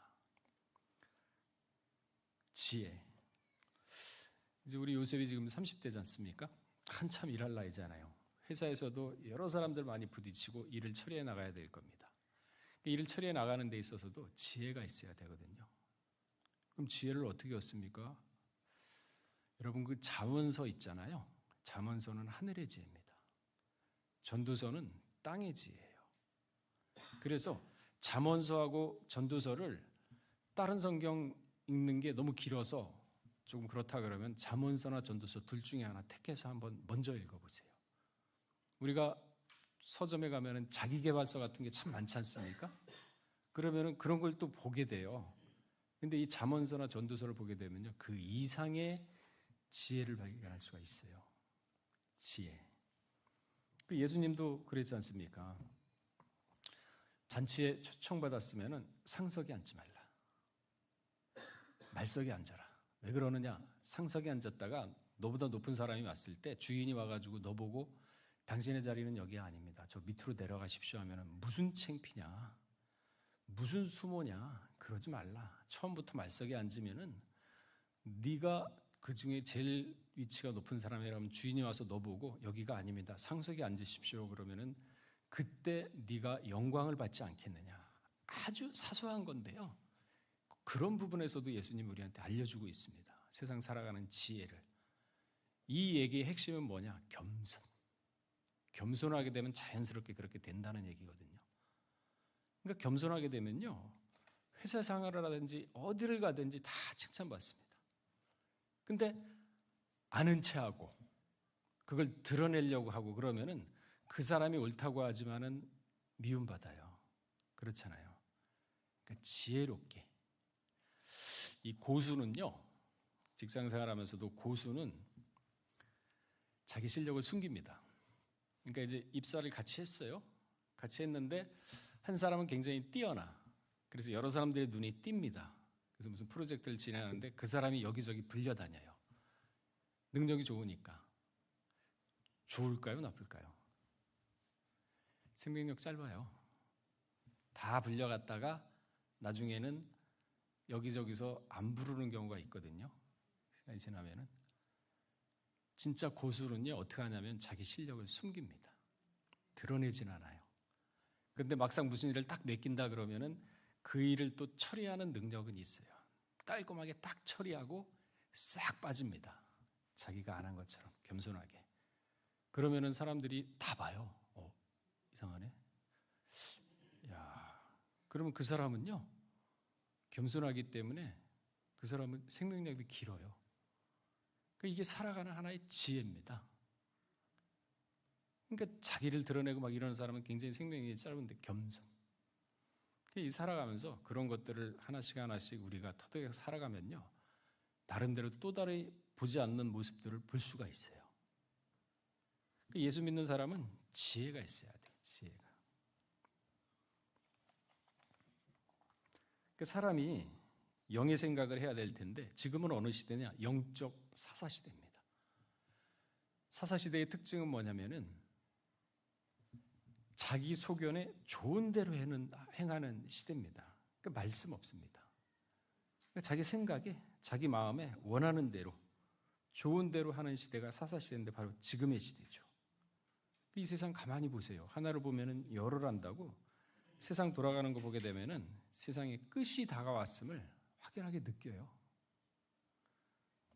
지혜. 이제 우리 요셉이 지금 30대지 않습니까? 한참 일할 나이잖아요. 회사에서도 여러 사람들 많이 부딪히고 일을 처리해 나가야 될 겁니다. 일을 처리해 나가는 데 있어서도 지혜가 있어야 되거든요. 그럼 지혜를 어떻게 얻습니까? 여러분, 그 잠언서 있잖아요. 잠언서는 하늘의 지혜입니다. 전도서는 땅의 지혜예요. 그래서 잠언서하고 전도서를 다른 성경 읽는 게 너무 길어서 조금 그렇다 그러면 잠언서나 전도서 둘 중에 하나 택해서 한번 먼저 읽어보세요. 우리가 서점에 가면은 자기계발서 같은 게 참 많지 않습니까? 그러면은 그런 걸 또 보게 돼요. 근데 이 잠언서나 전도서를 보게 되면요, 그 이상의 지혜를 발견할 수가 있어요. 지혜. 그 예수님도 그랬지 않습니까? 잔치에 초청받았으면은 상석에 앉지 말라. 말석에 앉아라. 왜 그러느냐? 상석에 앉았다가 너보다 높은 사람이 왔을 때 주인이 와가지고 너 보고 당신의 자리는 여기 아닙니다. 저 밑으로 내려가십시오 하면은 무슨 창피냐? 무슨 수모냐? 그러지 말라. 처음부터 말석에 앉으면은 네가 그 중에 제일 위치가 높은 사람이라면 주인이 와서 너 보고 여기가 아닙니다. 상석에 앉으십시오. 그러면은 그때 네가 영광을 받지 않겠느냐. 아주 사소한 건데요. 그런 부분에서도 예수님 우리한테 알려주고 있습니다. 세상 살아가는 지혜를. 이 얘기의 핵심은 뭐냐? 겸손. 겸손하게 되면 자연스럽게 그렇게 된다는 얘기거든요. 그러니까 겸손하게 되면요, 회사 생활을 하든지 어디를 가든지 다 칭찬받습니다. 근데 아는 체하고 그걸 드러내려고 하고 그러면은 그 사람이 옳다고 하지만은 미움받아요. 그렇잖아요. 그러니까 지혜롭게. 이 고수는요, 직장 생활하면서도 고수는 자기 실력을 숨깁니다. 그러니까 이제 입사를 같이 했어요. 같이 했는데 한 사람은 굉장히 뛰어나. 그래서 여러 사람들의 눈이 띕니다. 그래서 무슨 프로젝트를 진행하는데 그 사람이 여기저기 불려다녀요. 능력이 좋으니까. 좋을까요? 나쁠까요? 생명력 짧아요. 다 불려갔다가 나중에는 여기저기서 안 부르는 경우가 있거든요. 시간이 지나면은. 진짜 고수는요, 어떻게 하냐면 자기 실력을 숨깁니다. 드러내진 않아요. 그런데 막상 무슨 일을 딱 맡긴다 그러면은 그 일을 또 처리하는 능력은 있어요. 깔끔하게 딱 처리하고 싹 빠집니다. 자기가 안 한 것처럼 겸손하게. 그러면은 사람들이 다 봐요. 이상하네. 야, 그러면 그 사람은요, 겸손하기 때문에 그 사람은 생명력이 길어요. 그러니까 이게 살아가는 하나의 지혜입니다. 그러니까 자기를 드러내고 막 이러는 사람은 굉장히 생명이 짧은데 겸손. 이 살아가면서 그런 것들을 하나씩 하나씩 우리가 터득해서 살아가면요, 나름대로 또 다른 보지 않는 모습들을 볼 수가 있어요. 예수 믿는 사람은 지혜가 있어야 돼요. 지혜가. 그 사람이 영의 생각을 해야 될 텐데 지금은 어느 시대냐? 영적 사사시대입니다. 사사시대의 특징은 뭐냐면은 자기 소견에 좋은 대로 행하는 시대입니다. 그러니까 말씀 없습니다. 그러니까 자기 생각에, 자기 마음에 원하는 대로, 좋은 대로 하는 시대가 사사시대인데 바로 지금의 시대죠. 이 세상 가만히 보세요. 하나를 보면은 열을 한다고 세상 돌아가는 거 보게 되면은 세상의 끝이 다가왔음을 확연하게 느껴요.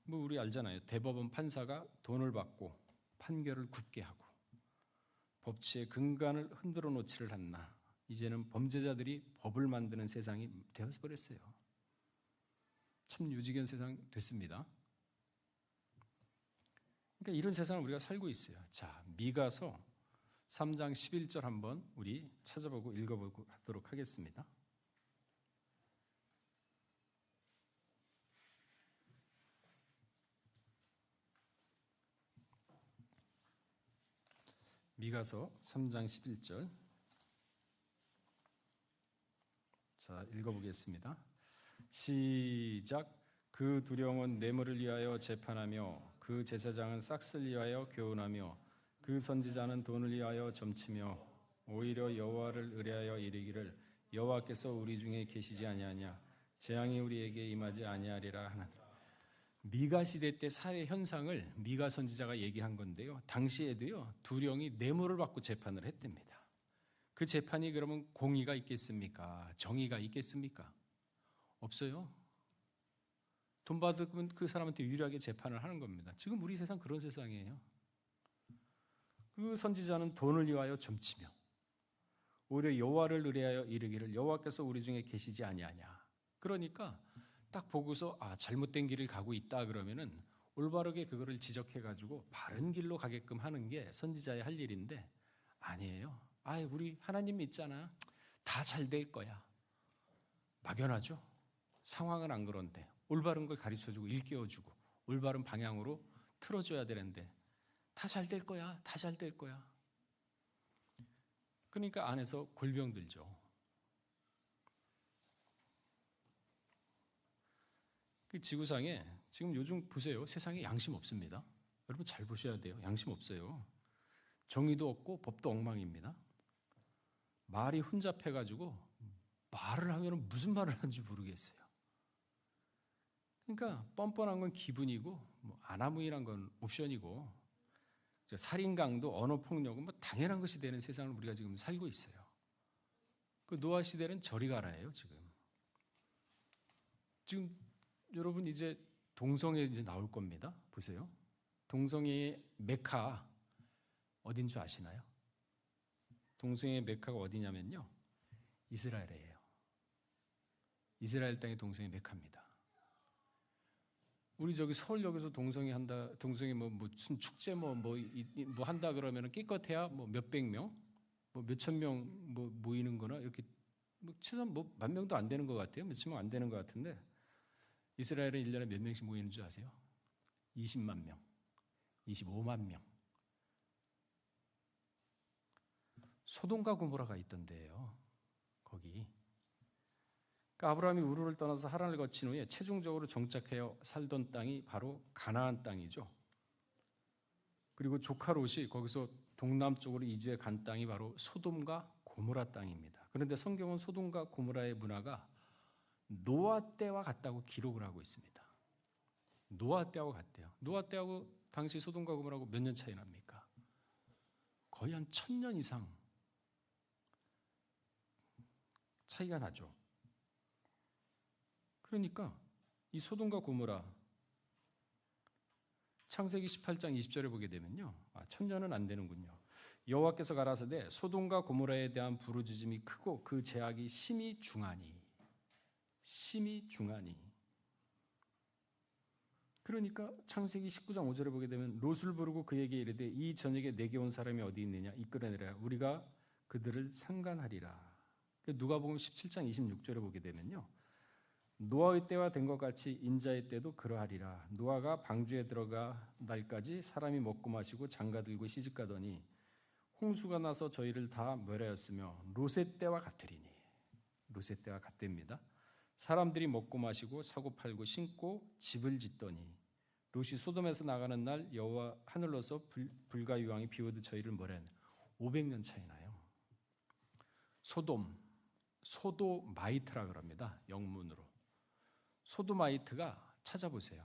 뭐 우리 알잖아요. 대법원 판사가 돈을 받고 판결을 굳게 하고 법치의 근간을 흔들어 놓지를 않나. 이제는 범죄자들이 법을 만드는 세상이 되어버렸어요. 참 유지견 세상 됐습니다. 그러니까 이런 세상을 우리가 살고 있어요. 자, 미가서 3장 11절 한번 우리 찾아보고 읽어보고 하도록 하겠습니다. 미가서 3장 11절. 자, 읽어보겠습니다. 시작. 그 두령은 뇌물을 위하여 재판하며 그 제사장은 싹을 위하여 교훈하며 그 선지자는 돈을 위하여 점치며 오히려 여호와를 의뢰하여 이르기를 여호와께서 우리 중에 계시지 아니하냐 재앙이 우리에게 임하지 아니하리라 하는. 미가 시대 때 사회 현상을 미가 선지자가 얘기한 건데요. 당시에도요 두령이 뇌물을 받고 재판을 했답니다. 그 재판이 그러면 공의가 있겠습니까? 정의가 있겠습니까? 없어요. 돈 받으면 그 사람한테 유리하게 재판을 하는 겁니다. 지금 우리 세상 그런 세상이에요. 그 선지자는 돈을 위하여 점치며 오히려 여호와를 의뢰하여 이르기를 여호와께서 우리 중에 계시지 아니하냐. 그러니까 딱 보고서 잘못된 길을 가고 있다 그러면은 올바르게 그거를 지적해 가지고 바른 길로 가게끔 하는 게 선지자의 할 일인데 아니에요. 우리 하나님 믿잖아. 다 잘 될 거야. 막연하죠. 상황은 안 그런데 올바른 걸 가르쳐주고 일깨워주고 올바른 방향으로 틀어줘야 되는데 다 잘 될 거야. 다 잘 될 거야. 그러니까 안에서 골병 들죠. 그 지구상에 지금 요즘 보세요. 세상에 양심 없습니다. 여러분 잘 보셔야 돼요. 양심 없어요. 정의도 없고 법도 엉망입니다. 말이 혼잡해가지고 말을 하면 무슨 말을 하는지 모르겠어요. 그러니까 뻔뻔한 건 기분이고 아나무인한 건 옵션이고 살인 강도 언어 폭력은 당연한 것이 되는 세상을 우리가 지금 살고 있어요. 그 노아 시대는 저리 가라예요. 지금 여러분 이제 동성애 이제 나올 겁니다. 보세요. 동성애의 메카 어딘 줄 아시나요? 동성애의 메카가 어디냐면요. 이스라엘이에요. 이스라엘 땅이 동성애 메카입니다. 우리 서울역에서 동성애 한다, 동성애 무슨 축제 뭐 한다 그러면은 끼껏해야 몇백 명, 몇천 명 모이는 거나 이렇게 최소한 10,000명도 안 되는 것 같아요. 몇천 명 안 되는 것 같은데 이스라엘은 1년에 몇 명씩 모이는 줄 아세요? 20만 명, 25만 명. 소돔과 고모라가 있던데요. 거기. 그러니까 아브라함이 우르를 떠나서 하란을 거친 후에 최종적으로 정착하여 살던 땅이 바로 가나안 땅이죠. 그리고 조카 롯이 거기서 동남쪽으로 이주해 간 땅이 바로 소돔과 고모라 땅입니다. 그런데 성경은 소돔과 고모라의 문화가 노아 때와 같다고 기록을 하고 있습니다. 노아 때하고 같대요. 노아 때하고 당시 소돔과 고모라하고 몇 년 차이 납니까? 거의 한 1000년 이상 차이가 나죠. 그러니까 이 소돔과 고모라 창세기 18장 20절에 보게 되면요. 1000년은 안 되는군요. 여호와께서 가라사대 소돔과 고모라에 대한 부르짖음이 크고 그 죄악이 심히 중하니. 그러니까 창세기 19장 5절에 보게 되면 롯을 부르고 그에게 이르되 이 저녁에 내게 온 사람이 어디 있느냐 이끌어내라 우리가 그들을 상관하리라. 누가복음 17장 26절에 보게 되면요. 노아의 때와 된 것 같이 인자의 때도 그러하리라. 노아가 방주에 들어가 날까지 사람이 먹고 마시고 장가들고 시집가더니 홍수가 나서 저희를 다 멸하였으며 롯의 때와 같으리니. 롯의 때와 같답니다. 사람들이 먹고 마시고 사고 팔고 신고 집을 짓더니 롯이 소돔에서 나가는 날 여호와 하늘로서 불과 유황이 비오듯 저희를 멸하였네. 500년 차이 나요. 소도마이트라 그럽니다. 영문으로. 소도마이트가 찾아보세요.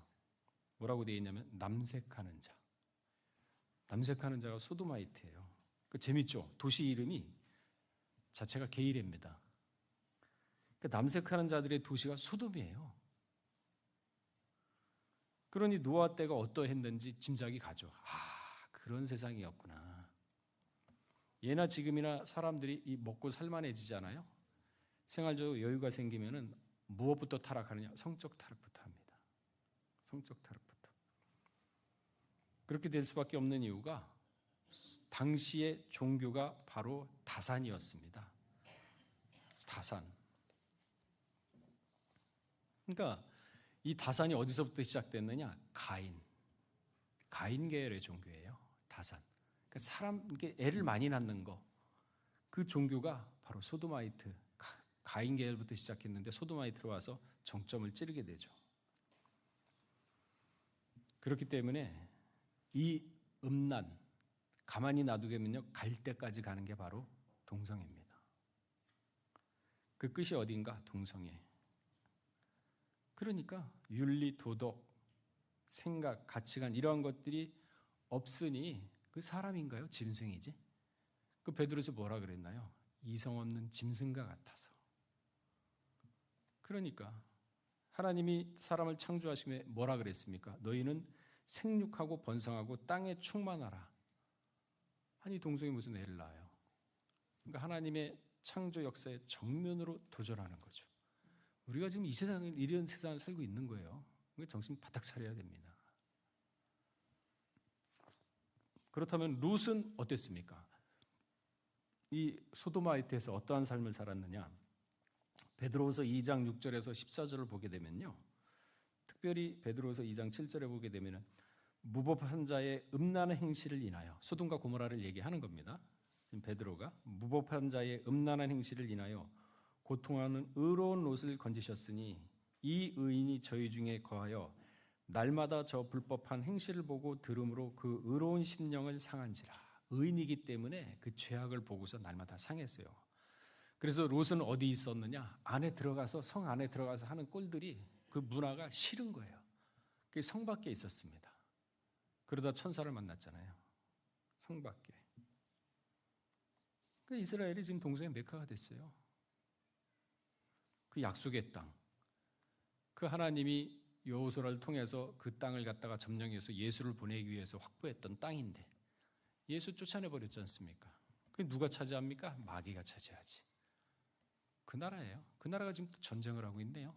뭐라고 되어 있냐면 남색하는 자. 남색하는 자가 소도마이트예요. 재밌죠? 도시 이름이 자체가 게이레입니다. 남색하는 자들의 도시가 소돔이에요. 그러니 노아 때가 어떠했는지 짐작이 가죠. 그런 세상이었구나. 예나 지금이나 사람들이 이 먹고 살만해지잖아요. 생활적으로 여유가 생기면은 무엇부터 타락하느냐? 성적 타락부터 합니다. 성적 타락부터. 그렇게 될 수밖에 없는 이유가 당시의 종교가 바로 다산이었습니다. 다산. 그러니까 이 다산이 어디서부터 시작됐느냐? 가인 계열의 종교예요. 다산. 그러니까 사람 이게 애를 많이 낳는 거, 그 종교가 바로 소도마이트, 가인 계열부터 시작했는데 소도마이트로 와서 정점을 찌르게 되죠. 그렇기 때문에 이 음란 가만히 놔두게면요 갈 때까지 가는 게 바로 동성애입니다. 그 끝이 어딘가? 동성애. 그러니까 윤리, 도덕, 생각, 가치관 이러한 것들이 없으니 그 사람인가요? 짐승이지? 그 베드로서 뭐라 그랬나요? 이성 없는 짐승과 같아서. 그러니까 하나님이 사람을 창조하심에 뭐라 그랬습니까? 너희는 생육하고 번성하고 땅에 충만하라. 아니 동성이 무슨 애를 낳아요? 그러니까 하나님의 창조 역사의 정면으로 도전하는 거죠. 우리가 지금 이 세상에 이런 세상을 살고 있는 거예요. 그러니까 정신 바짝 차려야 됩니다. 그렇다면 롯은 어땠습니까? 이 소도마이트에서 어떠한 삶을 살았느냐? 베드로후서 2장 6절에서 14절을 보게 되면요. 특별히 베드로후서 2장 7절에 보게 되면은 무법한 자의 음란한 행실을 인하여 소돔과 고모라를 얘기하는 겁니다. 지금 베드로가 무법한 자의 음란한 행실을 인하여 고통하는 의로운 롯을 건지셨으니 이 의인이 저희 중에 거하여 날마다 저 불법한 행실을 보고 들음으로 그 의로운 심령을 상한지라. 의인이기 때문에 그 죄악을 보고서 날마다 상했어요. 그래서 롯은 어디 있었느냐? 안에 들어가서 성 안에 들어가서 하는 꼴들이 그 문화가 싫은 거예요. 그게 성 밖에 있었습니다. 그러다 천사를 만났잖아요. 성 밖에. 그 이스라엘이 지금 동성애 메카가 됐어요. 그 약속의 땅. 그 하나님이 여호수아를 통해서 그 땅을 갖다가 점령해서 예수를 보내기 위해서 확보했던 땅인데 예수 쫓아내 버렸지 않습니까? 그 누가 차지합니까? 마귀가 차지하지. 그 나라예요. 그 나라가 지금 또 전쟁을 하고 있네요.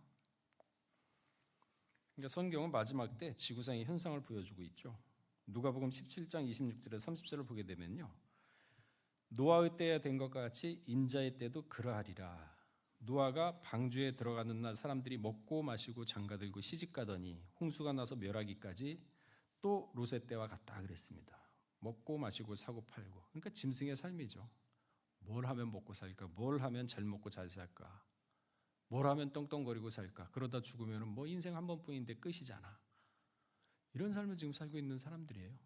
그러니까 성경은 마지막 때 지구상의 현상을 보여주고 있죠. 누가복음 17장 26절에서 30절을 보게 되면요. 노아의 때에 된 것과 같이 인자의 때도 그러하리라. 노아가 방주에 들어가는 날 사람들이 먹고 마시고 장가들고 시집가더니 홍수가 나서 멸하기까지 또 롯의 때와 같다 그랬습니다. 먹고 마시고 사고 팔고. 그러니까 짐승의 삶이죠. 뭘 하면 먹고 살까? 뭘 하면 잘 먹고 잘 살까? 뭘 하면 떵떵거리고 살까? 그러다 죽으면 뭐 인생 한 번뿐인데 끝이잖아. 이런 삶을 지금 살고 있는 사람들이에요.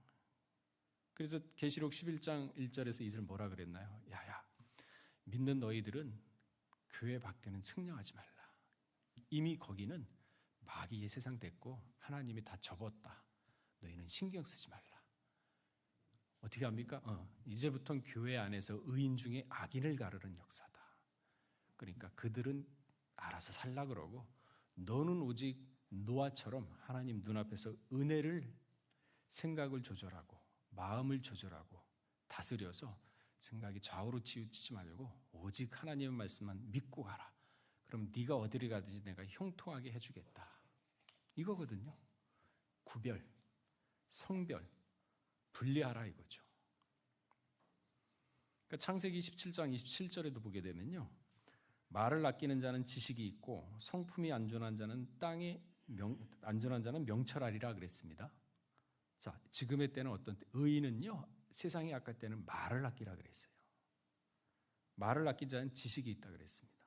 그래서 계시록 11장 1절에서 2절 뭐라 그랬나요? 야야, 믿는 너희들은 교회 밖에는 측량하지 말라. 이미 거기는 마귀의 세상 됐고 하나님이 다 접었다. 너희는 신경 쓰지 말라. 어떻게 합니까? 이제부터는 교회 안에서 의인 중에 악인을 가르는 역사다. 그러니까 그들은 알아서 살라 그러고 너는 오직 노아처럼 하나님 눈앞에서 은혜를 생각을 조절하고 마음을 조절하고 다스려서 생각이 좌우로 치우치지 말고 오직 하나님의 말씀만 믿고 가라. 그럼 네가 어디를 가든지 내가 형통하게 해주겠다. 이거거든요. 구별, 성별, 분리하라 이거죠. 그러니까 창세기 17장 27절에도 보게 되면요. 말을 아끼는 자는 지식이 있고 성품이 안전한 자는 안전한 자는 명철하리라 그랬습니다. 자, 지금의 때는 어떤 때? 의인은요. 세상이 아까 때는 말을 아끼라 그랬어요. 말을 아낀 자는 지식이 있다 그랬습니다.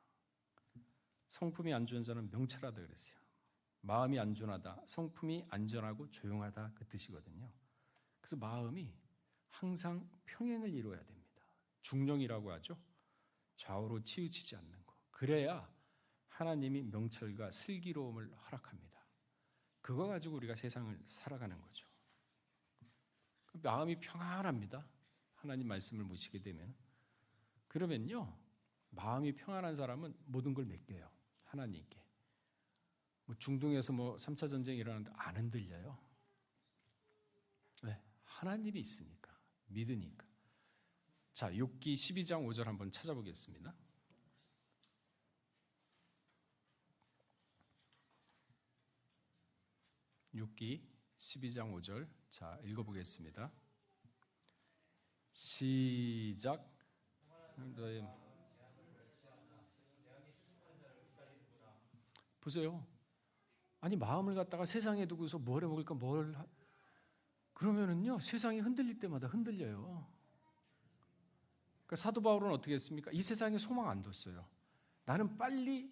성품이 안전한 자는 명철하다 그랬어요. 마음이 안전하다, 성품이 안전하고 조용하다 그 뜻이거든요. 그래서 마음이 항상 평행을 이루어야 됩니다. 중령이라고 하죠. 좌우로 치우치지 않는 거. 그래야 하나님이 명철과 슬기로움을 허락합니다. 그거 가지고 우리가 세상을 살아가는 거죠. 마음이 평안합니다. 하나님 말씀을 모시게 되면. 그러면요. 마음이 평안한 사람은 모든 걸 맡겨요. 하나님께. 중동에서 3차 전쟁이 일어나는데 안 흔들려요. 왜? 하나님이 있으니까. 믿으니까. 자, 욥기 12장 5절 한번 찾아보겠습니다. 욥기 12장 5절. 자, 읽어보겠습니다. 시작. 보세요. 아니 마음을 갖다가 세상에 두고서 뭘 해먹을까 그러면은요 세상이 흔들릴 때마다 흔들려요. 그 사도 바울은 어떻게 했습니까? 이 세상에 소망 안 뒀어요. 나는 빨리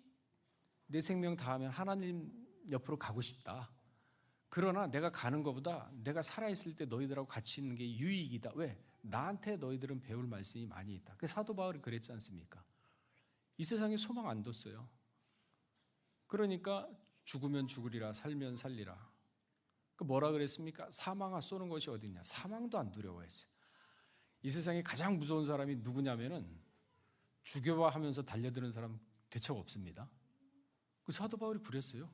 내 생명 다하면 하나님 옆으로 가고 싶다. 그러나 내가 가는 것보다 내가 살아있을 때 너희들하고 같이 있는 게 유익이다. 왜? 나한테 너희들은 배울 말씀이 많이 있다. 그 사도 바울이 그랬지 않습니까? 이 세상에 소망 안 뒀어요. 그러니까 죽으면 죽으리라, 살면 살리라. 그 뭐라 그랬습니까? 사망아 쏘는 것이 어디냐? 사망도 안 두려워했어요. 이 세상에 가장 무서운 사람이 누구냐면은 죽여봐 하면서 달려드는 사람 대체가 없습니다. 그 사도 바울이 그랬어요.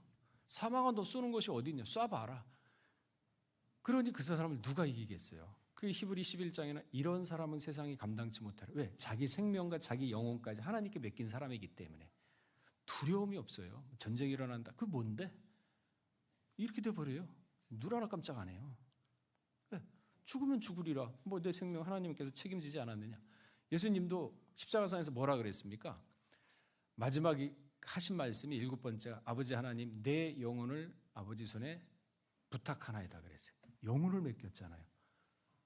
사망아 너 쏘는 것이 어디냐? 쏴봐라. 그러니 그 사람을 누가 이기겠어요? 그 히브리 11장에는 이런 사람은 세상이 감당치 못하라. 왜? 자기 생명과 자기 영혼까지 하나님께 맡긴 사람이기 때문에 두려움이 없어요. 전쟁이 일어난다. 그게 뭔데? 이렇게 돼버려요. 눈 하나 깜짝 안 해요. 왜? 죽으면 죽으리라. 뭐 내 생명 하나님께서 책임지지 않았느냐. 예수님도 십자가상에서 뭐라 그랬습니까? 마지막에 하신 말씀이 7번째, 아버지 하나님 내 영혼을 아버지 손에 부탁하나이다 그랬어요. 영혼을 맡겼잖아요.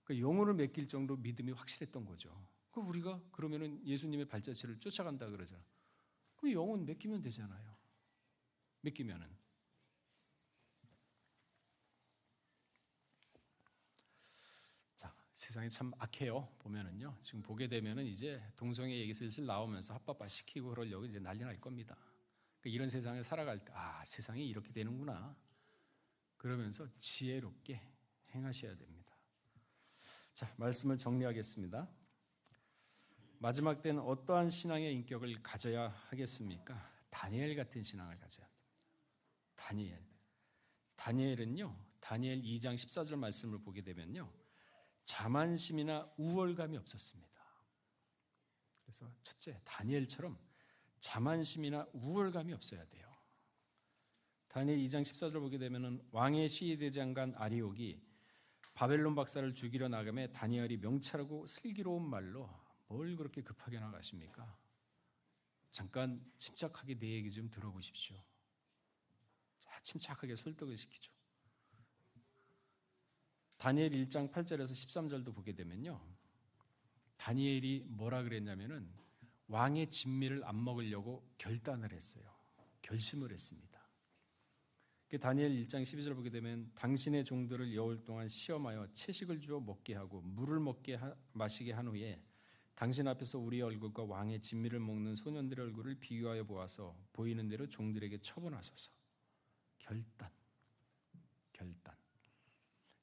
그 영혼을 맡길 정도로 믿음이 확실했던 거죠. 그 우리가 그러면은 예수님의 발자취를 쫓아간다 그러잖아. 그럼 영혼 맡기면 되잖아요. 맡기면은. 자, 세상이 참 악해요. 보면은요. 지금 보게 되면은 이제 동성애 얘기 슬슬 나오면서 합법화 시키고 그러려고 이제 난리 날 겁니다. 그러니까 이런 세상에 살아갈 때 세상이 이렇게 되는구나. 그러면서 지혜롭게 행하셔야 됩니다. 자, 말씀을 정리하겠습니다. 마지막 때는 어떠한 신앙의 인격을 가져야 하겠습니까? 다니엘 같은 신앙을 가져야 합니다. 다니엘은요. 다니엘 2장 14절 말씀을 보게 되면요. 자만심이나 우월감이 없었습니다. 그래서 첫째, 다니엘처럼 자만심이나 우월감이 없어야 돼요. 다니엘 2장 14절 보게 되면은 왕의 시위대장관 아리옥이 바벨론 박사를 죽이려 나가매 다니엘이 명철하고 슬기로운 말로 뭘 그렇게 급하게 나가십니까? 잠깐 침착하게 내 얘기 좀 들어보십시오. 자, 침착하게 설득을 시키죠. 다니엘 1장 8절에서 13절도 보게 되면요. 다니엘이 뭐라 그랬냐면은 왕의 진미를 안 먹으려고 결단을 했어요. 결심을 했습니다. 다니엘 1장 12절 보게 되면 당신의 종들을 여울 동안 시험하여 채식을 주어 먹게 하고 물을 마시게 한 후에 당신 앞에서 우리의 얼굴과 왕의 진미를 먹는 소년들의 얼굴을 비교하여 보아서 보이는 대로 종들에게 처분하소서.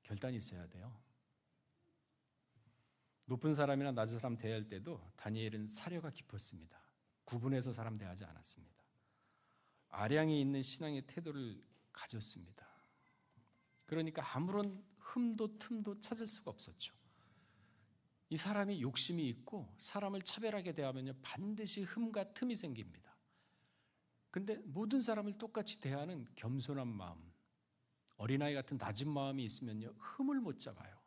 결단이 있어야 돼요. 높은 사람이나 낮은 사람 대할 때도 다니엘은 사려가 깊었습니다. 구분해서 사람 대하지 않았습니다. 아량이 있는 신앙의 태도를 가졌습니다. 그러니까 아무런 흠도 틈도 찾을 수가 없었죠. 이 사람이 욕심이 있고 사람을 차별하게 대하면요 반드시 흠과 틈이 생깁니다. 근데 모든 사람을 똑같이 대하는 겸손한 마음, 어린아이 같은 낮은 마음이 있으면요 흠을 못 잡아요.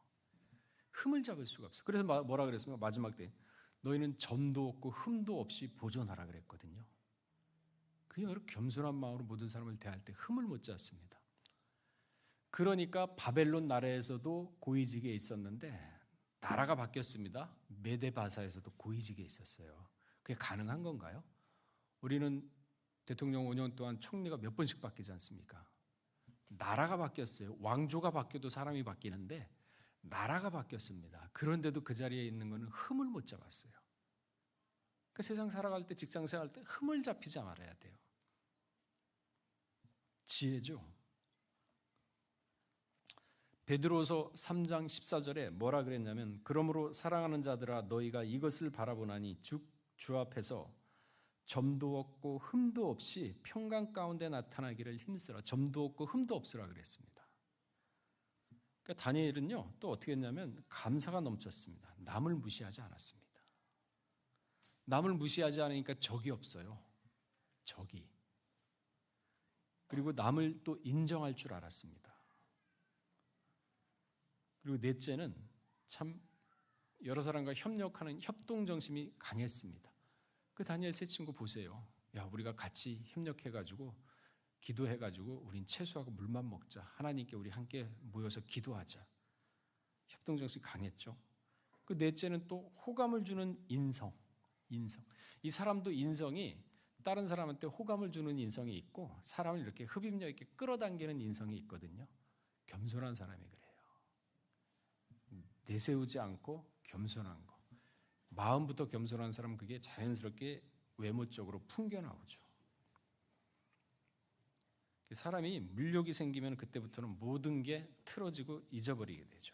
흠을 잡을 수가 없어요. 그래서 뭐라 그랬습니까? 마지막 때 너희는 점도 없고 흠도 없이 보존하라 그랬거든요. 그냥 이렇게 겸손한 마음으로 모든 사람을 대할 때 흠을 못 잡습니다. 그러니까 바벨론 나라에서도 고위직에 있었는데 나라가 바뀌었습니다. 메데바사에서도 고위직에 있었어요. 그게 가능한 건가요? 우리는 대통령 5년 동안 총리가 몇 번씩 바뀌지 않습니까? 나라가 바뀌었어요. 왕조가 바뀌어도 사람이 바뀌는데 나라가 바뀌었습니다. 그런데도 그 자리에 있는 것은 흠을 못 잡았어요. 그 세상 살아갈 때, 직장 생활할 때 흠을 잡히지 말아야 돼요. 지혜죠. 베드로서 3장 14절에 뭐라 그랬냐면 그러므로 사랑하는 자들아 너희가 이것을 바라보나니 주 앞에서 점도 없고 흠도 없이 평강 가운데 나타나기를 힘쓰라. 점도 없고 흠도 없으라 그랬습니다. 그러니까 다니엘은요 또 어떻게 했냐면 감사가 넘쳤습니다. 남을 무시하지 않았습니다. 남을 무시하지 않으니까 적이 없어요. 적이. 그리고 남을 또 인정할 줄 알았습니다. 그리고 넷째는 참 여러 사람과 협력하는 협동정신이 강했습니다. 그 다니엘 세 친구 보세요. 야, 우리가 같이 협력해가지고 기도해가지고 우린 채소하고 물만 먹자. 하나님께 우리 함께 모여서 기도하자. 협동정신이 강했죠. 그 넷째는 또 호감을 주는 인성. 이 사람도 인성이 다른 사람한테 호감을 주는 인성이 있고 사람을 이렇게 흡입력 있게 끌어당기는 인성이 있거든요. 겸손한 사람이 그래요. 내세우지 않고 겸손한 거. 마음부터 겸손한 사람은 그게 자연스럽게 외모적으로 풍겨나오죠. 사람이 물욕이 생기면 그때부터는 모든 게 틀어지고 잊어버리게 되죠.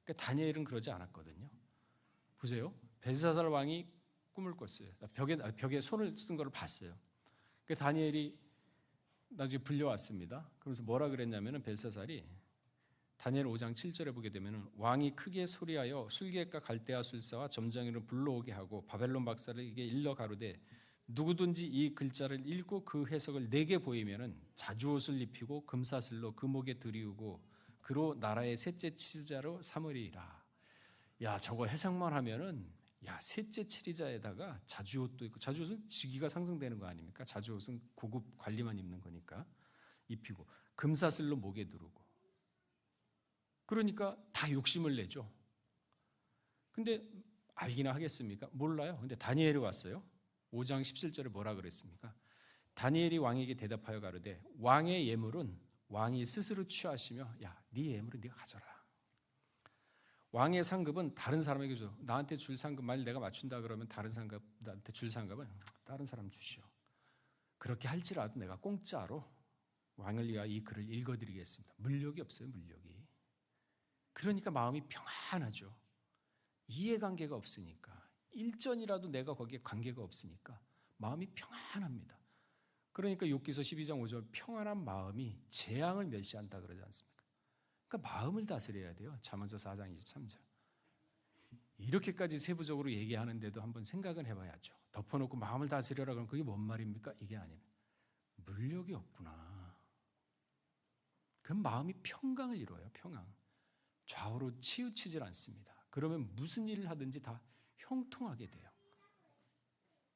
그러니까 다니엘은 그러지 않았거든요. 보세요. 벨사살 왕이 꿈을 꿨어요. 벽에 손을 쓴 걸 봤어요. 그러니까 다니엘이 나중에 불려왔습니다. 그러면서 뭐라 그랬냐면은 벨사살이 다니엘 5장 7절에 보게 되면은 왕이 크게 소리하여 술객과 갈대아 술사와 점장이를 불러오게 하고 바벨론 박사에게 일러 가로되 누구든지 이 글자를 읽고 그 해석을 내게 보이면은 자주옷을 입히고 금사슬로 그 목에 들이우고 그로 나라의 셋째 치자로 삼으리라. 야, 저거 해석만 하면은 야, 셋째 치리자에다가 자주옷도 있고, 자주옷은 직위가 상승되는 거 아닙니까? 자주옷은 고급 관리만 입는 거니까 입히고 금사슬로 목에 두르고. 그러니까 다 욕심을 내죠. 근데 알기나 하겠습니까? 몰라요. 근데 다니엘이 왔어요. 5장 17절에 뭐라 그랬습니까? 다니엘이 왕에게 대답하여 가로되 왕의 예물은 왕이 스스로 취하시며 야, 네 예물은 네가 가져라. 왕의 상급은 다른 사람에게 줘. 나한테 줄 상급 만일 내가 맞춘다 그러면 다른 상급 나한테 줄 상급은 다른 사람 주시오. 그렇게 할지라도 내가 공짜로 왕을 위하여 이 글을 읽어드리겠습니다. 물욕이 없어요, 물욕이. 그러니까 마음이 평안하죠. 이해관계가 없으니까 일전이라도 내가 거기에 관계가 없으니까 마음이 평안합니다. 그러니까 욥기서 12장 5절 평안한 마음이 재앙을 멸시한다 그러지 않습니까? 그러니까 마음을 다스려야 돼요. 잠언서 4장 23절. 이렇게까지 세부적으로 얘기하는데도 한번 생각은 해봐야죠. 덮어놓고 마음을 다스려라 그러면 그게 뭔 말입니까? 이게 아닙니다. 물욕이 없구나. 그럼 마음이 평강을 이루어요. 평강. 좌우로 치우치질 않습니다. 그러면 무슨 일을 하든지 다 형통하게 돼요.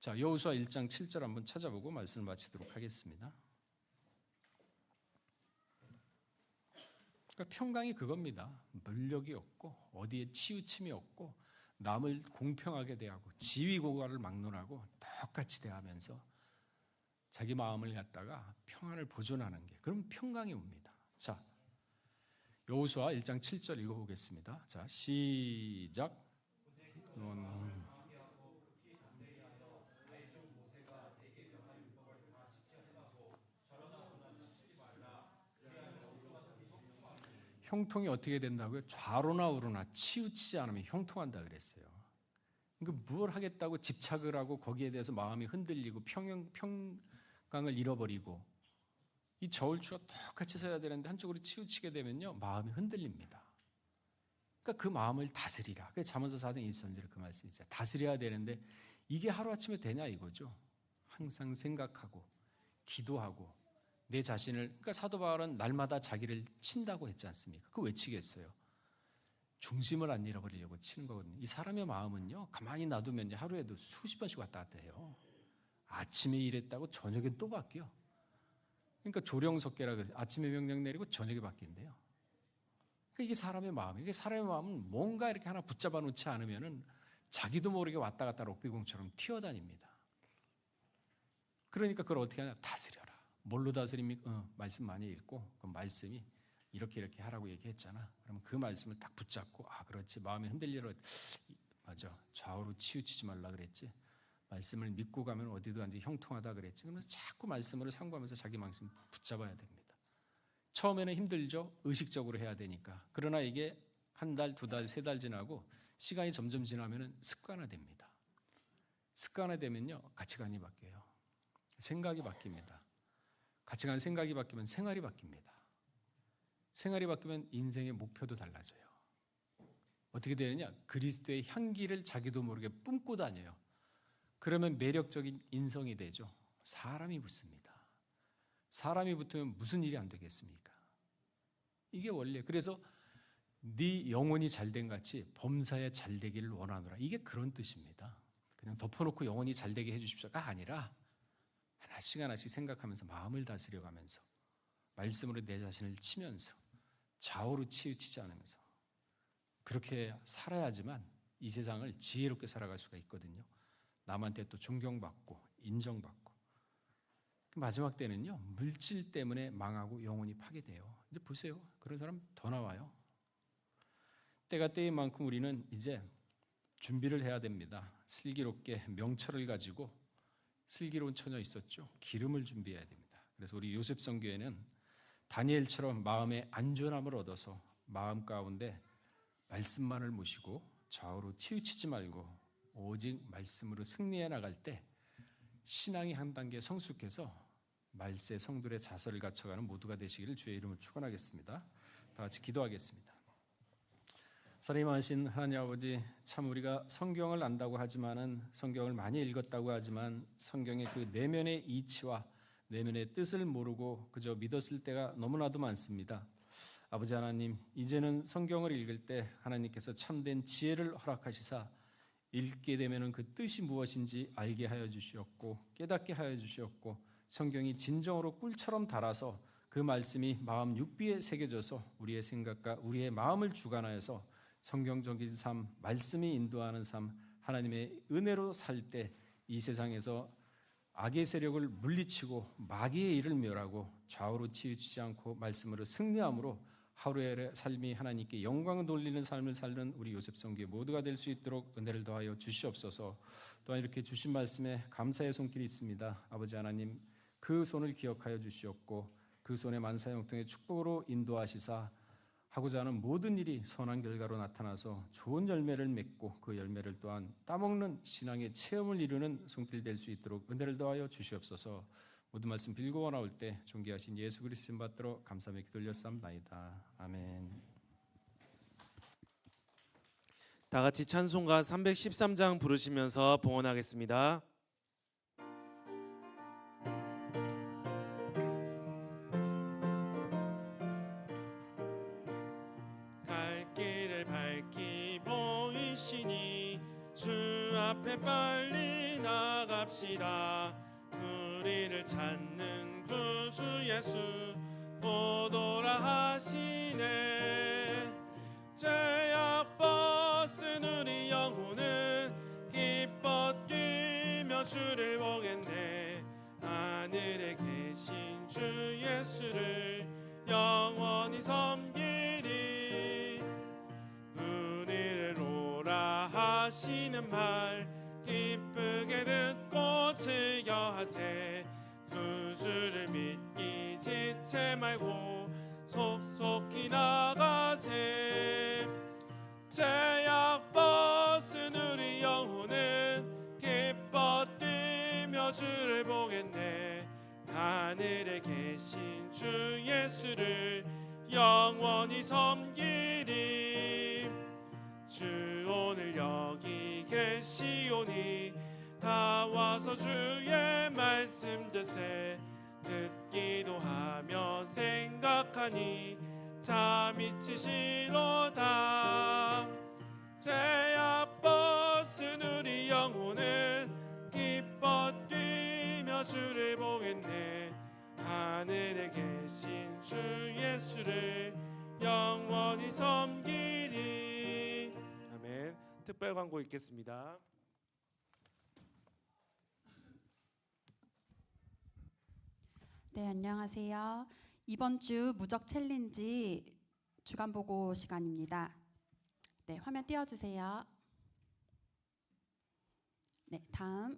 자, 여호수아 1장 7절 한번 찾아보고 말씀을 마치도록 하겠습니다. 그러니까 평강이 그겁니다. 물욕이 없고 어디에 치우침이 없고 남을 공평하게 대하고 지위고가를 막론하고 똑같이 대하면서 자기 마음을 갖다가 평안을 보존하는 게 그럼 평강이 옵니다. 자, 여호수아 1장 7절 읽어보겠습니다. 자, 시작. 형통이 어떻게 된다고요? 좌로나 우로나 치우치지 않으면 형통한다 그랬어요. 그러니까 뭘 하겠다고 집착을 하고 거기에 대해서 마음이 흔들리고 평강을 잃어버리고 이 저울추가 똑같이 서야 되는데 한쪽으로 치우치게 되면요 마음이 흔들립니다. 그러니까 그 마음을 다스리라. 그래서 잠언서 4장 23절에 그 말씀이죠. 다스려야 되는데 이게 하루아침에 되냐 이거죠. 항상 생각하고 기도하고 내 자신을 그러니까 사도 바울은 날마다 자기를 친다고 했지 않습니까? 그거 왜 치겠어요? 중심을 안 잃어버리려고 치는 거거든요. 이 사람의 마음은요 가만히 놔두면 하루에도 수십 번씩 왔다 갔다 해요. 아침에 일했다고 저녁엔 또 바뀌어. 그러니까 조령석계라 그래. 아침에 명령 내리고 저녁에 바뀐대요. 그러니까 이게 사람의 마음이에요. 이게 사람의 마음은 뭔가 이렇게 하나 붙잡아 놓지 않으면은 자기도 모르게 왔다 갔다 록비공처럼 튀어다닙니다. 그러니까 그걸 어떻게 하냐? 다스려라. 뭘로 다스립니까? 말씀 많이 읽고 그 말씀이 이렇게 하라고 얘기했잖아. 그러면 그 말씀을 딱 붙잡고 아 그렇지 마음이 흔들리러 맞아 좌우로 치우치지 말라 그랬지. 말씀을 믿고 가면 어디도 안 돼 형통하다 그랬지. 그러면서 자꾸 말씀으로 상고하면서 자기 말씀 붙잡아야 됩니다. 처음에는 힘들죠. 의식적으로 해야 되니까. 그러나 이게 한 달, 두 달, 세 달 지나고 시간이 점점 지나면은 습관화됩니다. 습관화되면요 가치관이 바뀌어요. 생각이 바뀝니다. 가치관 생각이 바뀌면 생활이 바뀝니다. 생활이 바뀌면 인생의 목표도 달라져요. 어떻게 되느냐? 그리스도의 향기를 자기도 모르게 뿜고 다녀요. 그러면 매력적인 인성이 되죠. 사람이 붙습니다. 사람이 붙으면 무슨 일이 안 되겠습니까? 이게 원래 그래서 네 영혼이 잘된 같이 범사에 잘되기를 원하노라. 이게 그런 뜻입니다. 그냥 덮어놓고 영혼이 잘되게 해주십시오가 아니라 하나씩 하나씩 생각하면서 마음을 그렇게 살아야지만 이 세상을 지혜롭게 살아갈 수가 있거든요. 남한테 또 존경받고 인정받고. 그 마지막 때는요, 물질 때문에 망하고 영혼이 파괴돼요. 이제 보세요, 그런 사람 더 나와요. 때가 때인 만큼 우리는 이제 준비를 해야 됩니다. 슬기롭게 명철을 가지고, 슬기로운 처녀 있었죠, 기름을 준비해야 됩니다. 그래서 우리 요셉 선교회는 다니엘처럼 마음의 안전함을 얻어서 마음 가운데 말씀만을 모시고 좌우로 치우치지 말고 오직 말씀으로 승리해 나갈 때 신앙이 한 단계 성숙해서 말세 성들의 자세를 갖춰가는 모두가 되시기를 주의 이름으로 축원하겠습니다. 다 같이 기도하겠습니다. 사랑하신 하나님 아버지, 참 우리가 성경을 안다고 하지만은, 성경을 많이 읽었다고 하지만 성경의 그 내면의 이치와 내면의 뜻을 모르고 그저 믿었을 때가 너무나도 많습니다. 아버지 하나님, 이제는 성경을 읽을 때 하나님께서 참된 지혜를 허락하시사 읽게 되면은 그 뜻이 무엇인지 알게 하여 주시었고 깨닫게 하여 주시었고, 성경이 진정으로 꿀처럼 달아서 그 말씀이 마음 육비에 새겨져서 우리의 생각과 우리의 마음을 주관하여서 성경적인 삶, 말씀이 인도하는 삶, 하나님의 은혜로 살 때 이 세상에서 악의 세력을 물리치고 마귀의 일을 멸하고 좌우로 치우치지 않고 말씀으로 승리함으로 하루의 삶이 하나님께 영광을 돌리는 삶을 살는 우리 요셉 선교회 모두가 될 수 있도록 은혜를 더하여 주시옵소서. 또한 이렇게 주신 말씀에 감사의 손길이 있습니다. 아버지 하나님, 그 손을 기억하여 주시옵고 그 손의 만사형통의 축복으로 인도하시사 하고자 하는 모든 일이 선한 결과로 나타나서 좋은 열매를 맺고 그 열매를 또한 따먹는 신앙의 체험을 이루는 손길 될 수 있도록 은혜를 더하여 주시옵소서. 모든 말씀 빌고 나올 때 존귀하신 예수 그리스도 이름 받들어 감사하며 기도 올렸사옵나이다. 아멘. 다 같이 찬송가 313장 부르시면서 봉헌하겠습니다. 갈 길을 밝히 보이시니 주 앞에 빨리 나갑시다. 우리를 찾는 구주 예수 곧 오라 하시네. 죄악 벗은 우리 영혼은 기뻐 뛰며 주를 보겠네. 하늘에 계신 주 예수를 영원히 섬기리. 우리를 오라 하시는 말 기쁘게 듣고 즐겨하세. 구주를 믿기 지체 말고 속속히 나가세. 죄악 벗은 우리 영혼은 기뻐 뛰며 주를 보겠네. 하늘에 계신 주 예수를 영원히 섬기리. 주 오늘 여기 계시오니 다 와서 주의 말씀 듣세. 듣기도 하며 생각하니 잠이 치시로다. 죄악 벗은 우리 영혼은 기뻐 뛰며 주를 보겠네. 하늘에 계신 주 예수를 영원히 섬기리. 아멘. 특별 광고 있겠습니다. 네, 안녕하세요. 이번 주 무적 챌린지 주간 보고 시간입니다. 네, 화면 띄워주세요. 네, 다음.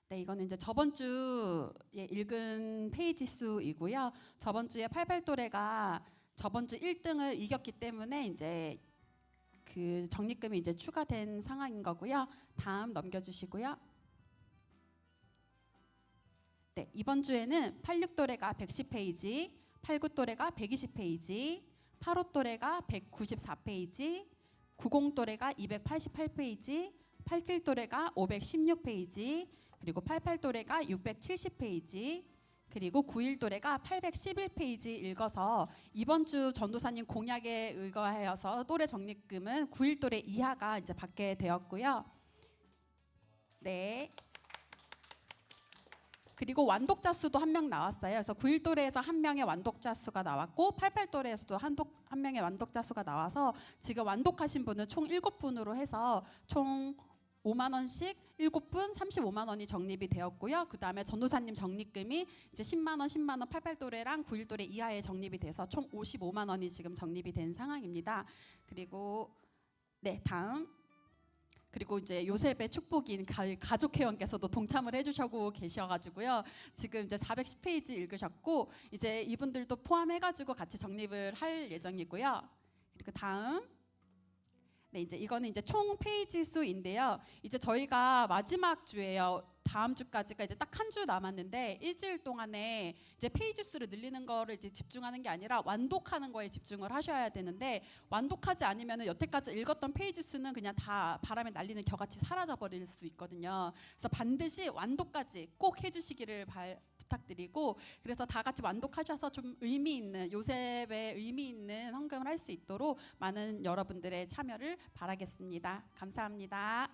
네, 이거는 이제 저번 주에 읽은 페이지 수이고요. 저번 주에 88도래가 저번 주 1등을 이겼기 때문에 이제 그 적립금이 이제 추가된 상황인 거고요. 다음 넘겨주시고요. 네, 이번 주에는 86도래가 110페이지, 89도래가 120페이지, 85도래가 194페이지, 90도래가 288페이지, 87도래가 516페이지, 그리고 88도래가 670페이지, 그리고 91도래가 811페이지 읽어서 이번 주 전도사님 공약에 의거하여서 또래 적립금은 91도래 이하가 이제 받게 되었고요. 네. 그리고 완독자 수도 한 명 나왔어요. 그래서 91도레에서 한 명의 완독자 수가 나왔고 88도레에서도 한 명의 완독자 수가 나와서 지금 완독하신 분은 총 7분으로 해서 총 5만 원씩 7분 35만 원이 적립이 되었고요. 그다음에 전도사님 적립금이 이제 10만 원, 10만 원 88도레랑 91도레 이하에 적립이 돼서 총 55만 원이 지금 적립이 된 상황입니다. 그리고 네, 다음. 그리고 이제 요셉의 축복인 가족 회원께서도 동참을 해주시고 계셔가지고요. 지금 이제 410페이지 읽으셨고 이제 이분들도 포함해가지고 같이 적립을 할 예정이고요. 그리고 다음. 네, 이제 이거는 이제 총 페이지 수인데요. 이제 저희가 마지막 주예요. 다음 주까지가 이제 딱 한 주 남았는데 일주일 동안에 이제 페이지 수를 늘리는 거를 이제 집중하는 게 아니라 완독하는 거에 집중을 하셔야 되는데 완독하지 않으면은 여태까지 읽었던 페이지 수는 그냥 다 바람에 날리는 겨같이 사라져 버릴 수 있거든요. 그래서 반드시 완독까지 꼭 해주시기를 부탁드리고 그래서 다 같이 완독하셔서 좀 의미 있는 요셉의 의미 있는 헌금을 할 수 있도록 많은 여러분들의 참여를 바라겠습니다. 감사합니다.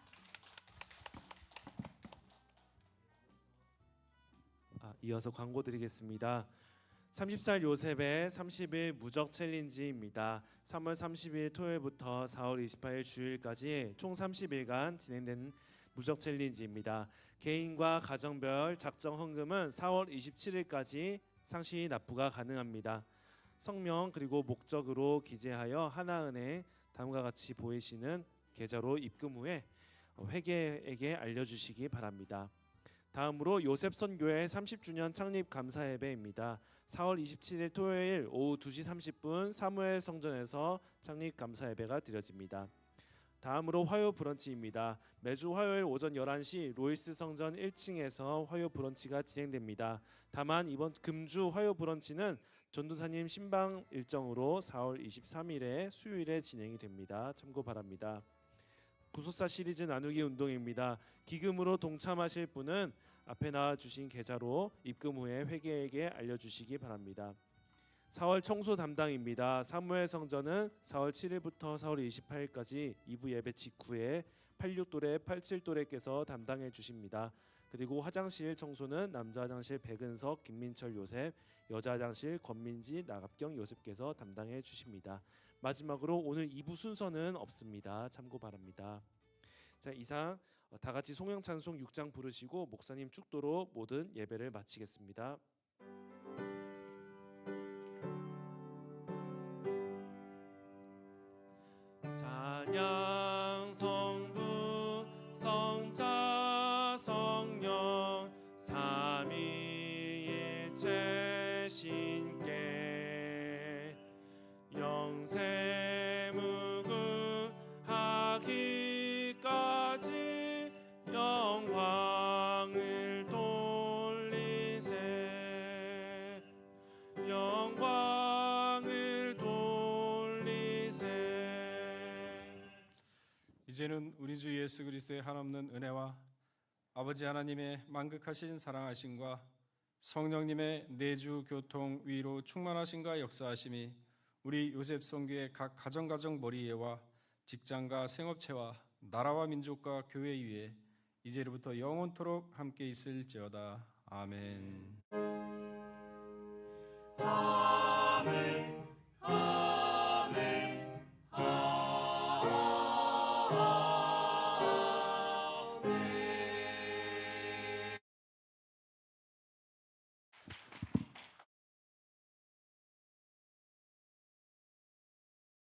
이어서 광고 드리겠습니다. 30살 요셉의 30일 무적 챌린지입니다. 3월 30일 토요일부터 4월 28일 주일까지 총 30일간 진행된 무적 챌린지입니다. 개인과 가정별 작정 헌금은 4월 27일까지 상시 납부가 가능합니다. 성명 그리고 목적으로 기재하여 하나은행 다음과 같이 보이시는 계좌로 입금 후에 회계에게 알려주시기 바랍니다. 다음으로 요셉 선교회 30주년 창립 감사 예배입니다. 4월 27일 토요일 오후 2시 30분 사무엘 성전에서 창립 감사 예배가 드려집니다. 다음으로 화요 브런치입니다. 매주 화요일 오전 11시 로이스 성전 1층에서 화요 브런치가 진행됩니다. 다만 이번 금주 화요 브런치는 전도사님 신방 일정으로 4월 23일에 수요일에 진행이 됩니다. 참고 바랍니다. 구속사 시리즈 나누기 운동입니다. 기금으로 동참하실 분은 앞에 나와주신 계좌로 입금 후에 회계에게 알려주시기 바랍니다. 4월 청소 담당입니다. 사무엘 성전은 4월 7일부터 4월 28일까지 2부 예배 직후에 86도레 87도레께서 담당해 주십니다. 그리고 화장실 청소는 남자 화장실 백은석 김민철 요셉, 여자 화장실 권민지 나갑경 요셉께서 담당해 주십니다. 마지막으로 오늘 2부 순서는 없습니다. 참고 바랍니다. 자, 이상 다 같이 송영 찬송 6장 부르시고 목사님 축도로 모든 예배를 마치겠습니다. 찬양 성부 성자 성령 삼위일체 신께 영세무구하기까지 영광을 돌리세 영광을 돌리세. 이제는 우리 주 예수 그리스도의 한없는 은혜와 아버지 하나님의 만극하신 사랑하심과 성령님의 내주 교통 위로 충만하심과 역사하심이 우리 요셉 선교의 각 가정 머리에와 직장과 생업체와 나라와 민족과 교회 위에 이제로부터 영원토록 함께 있을지어다. 아멘.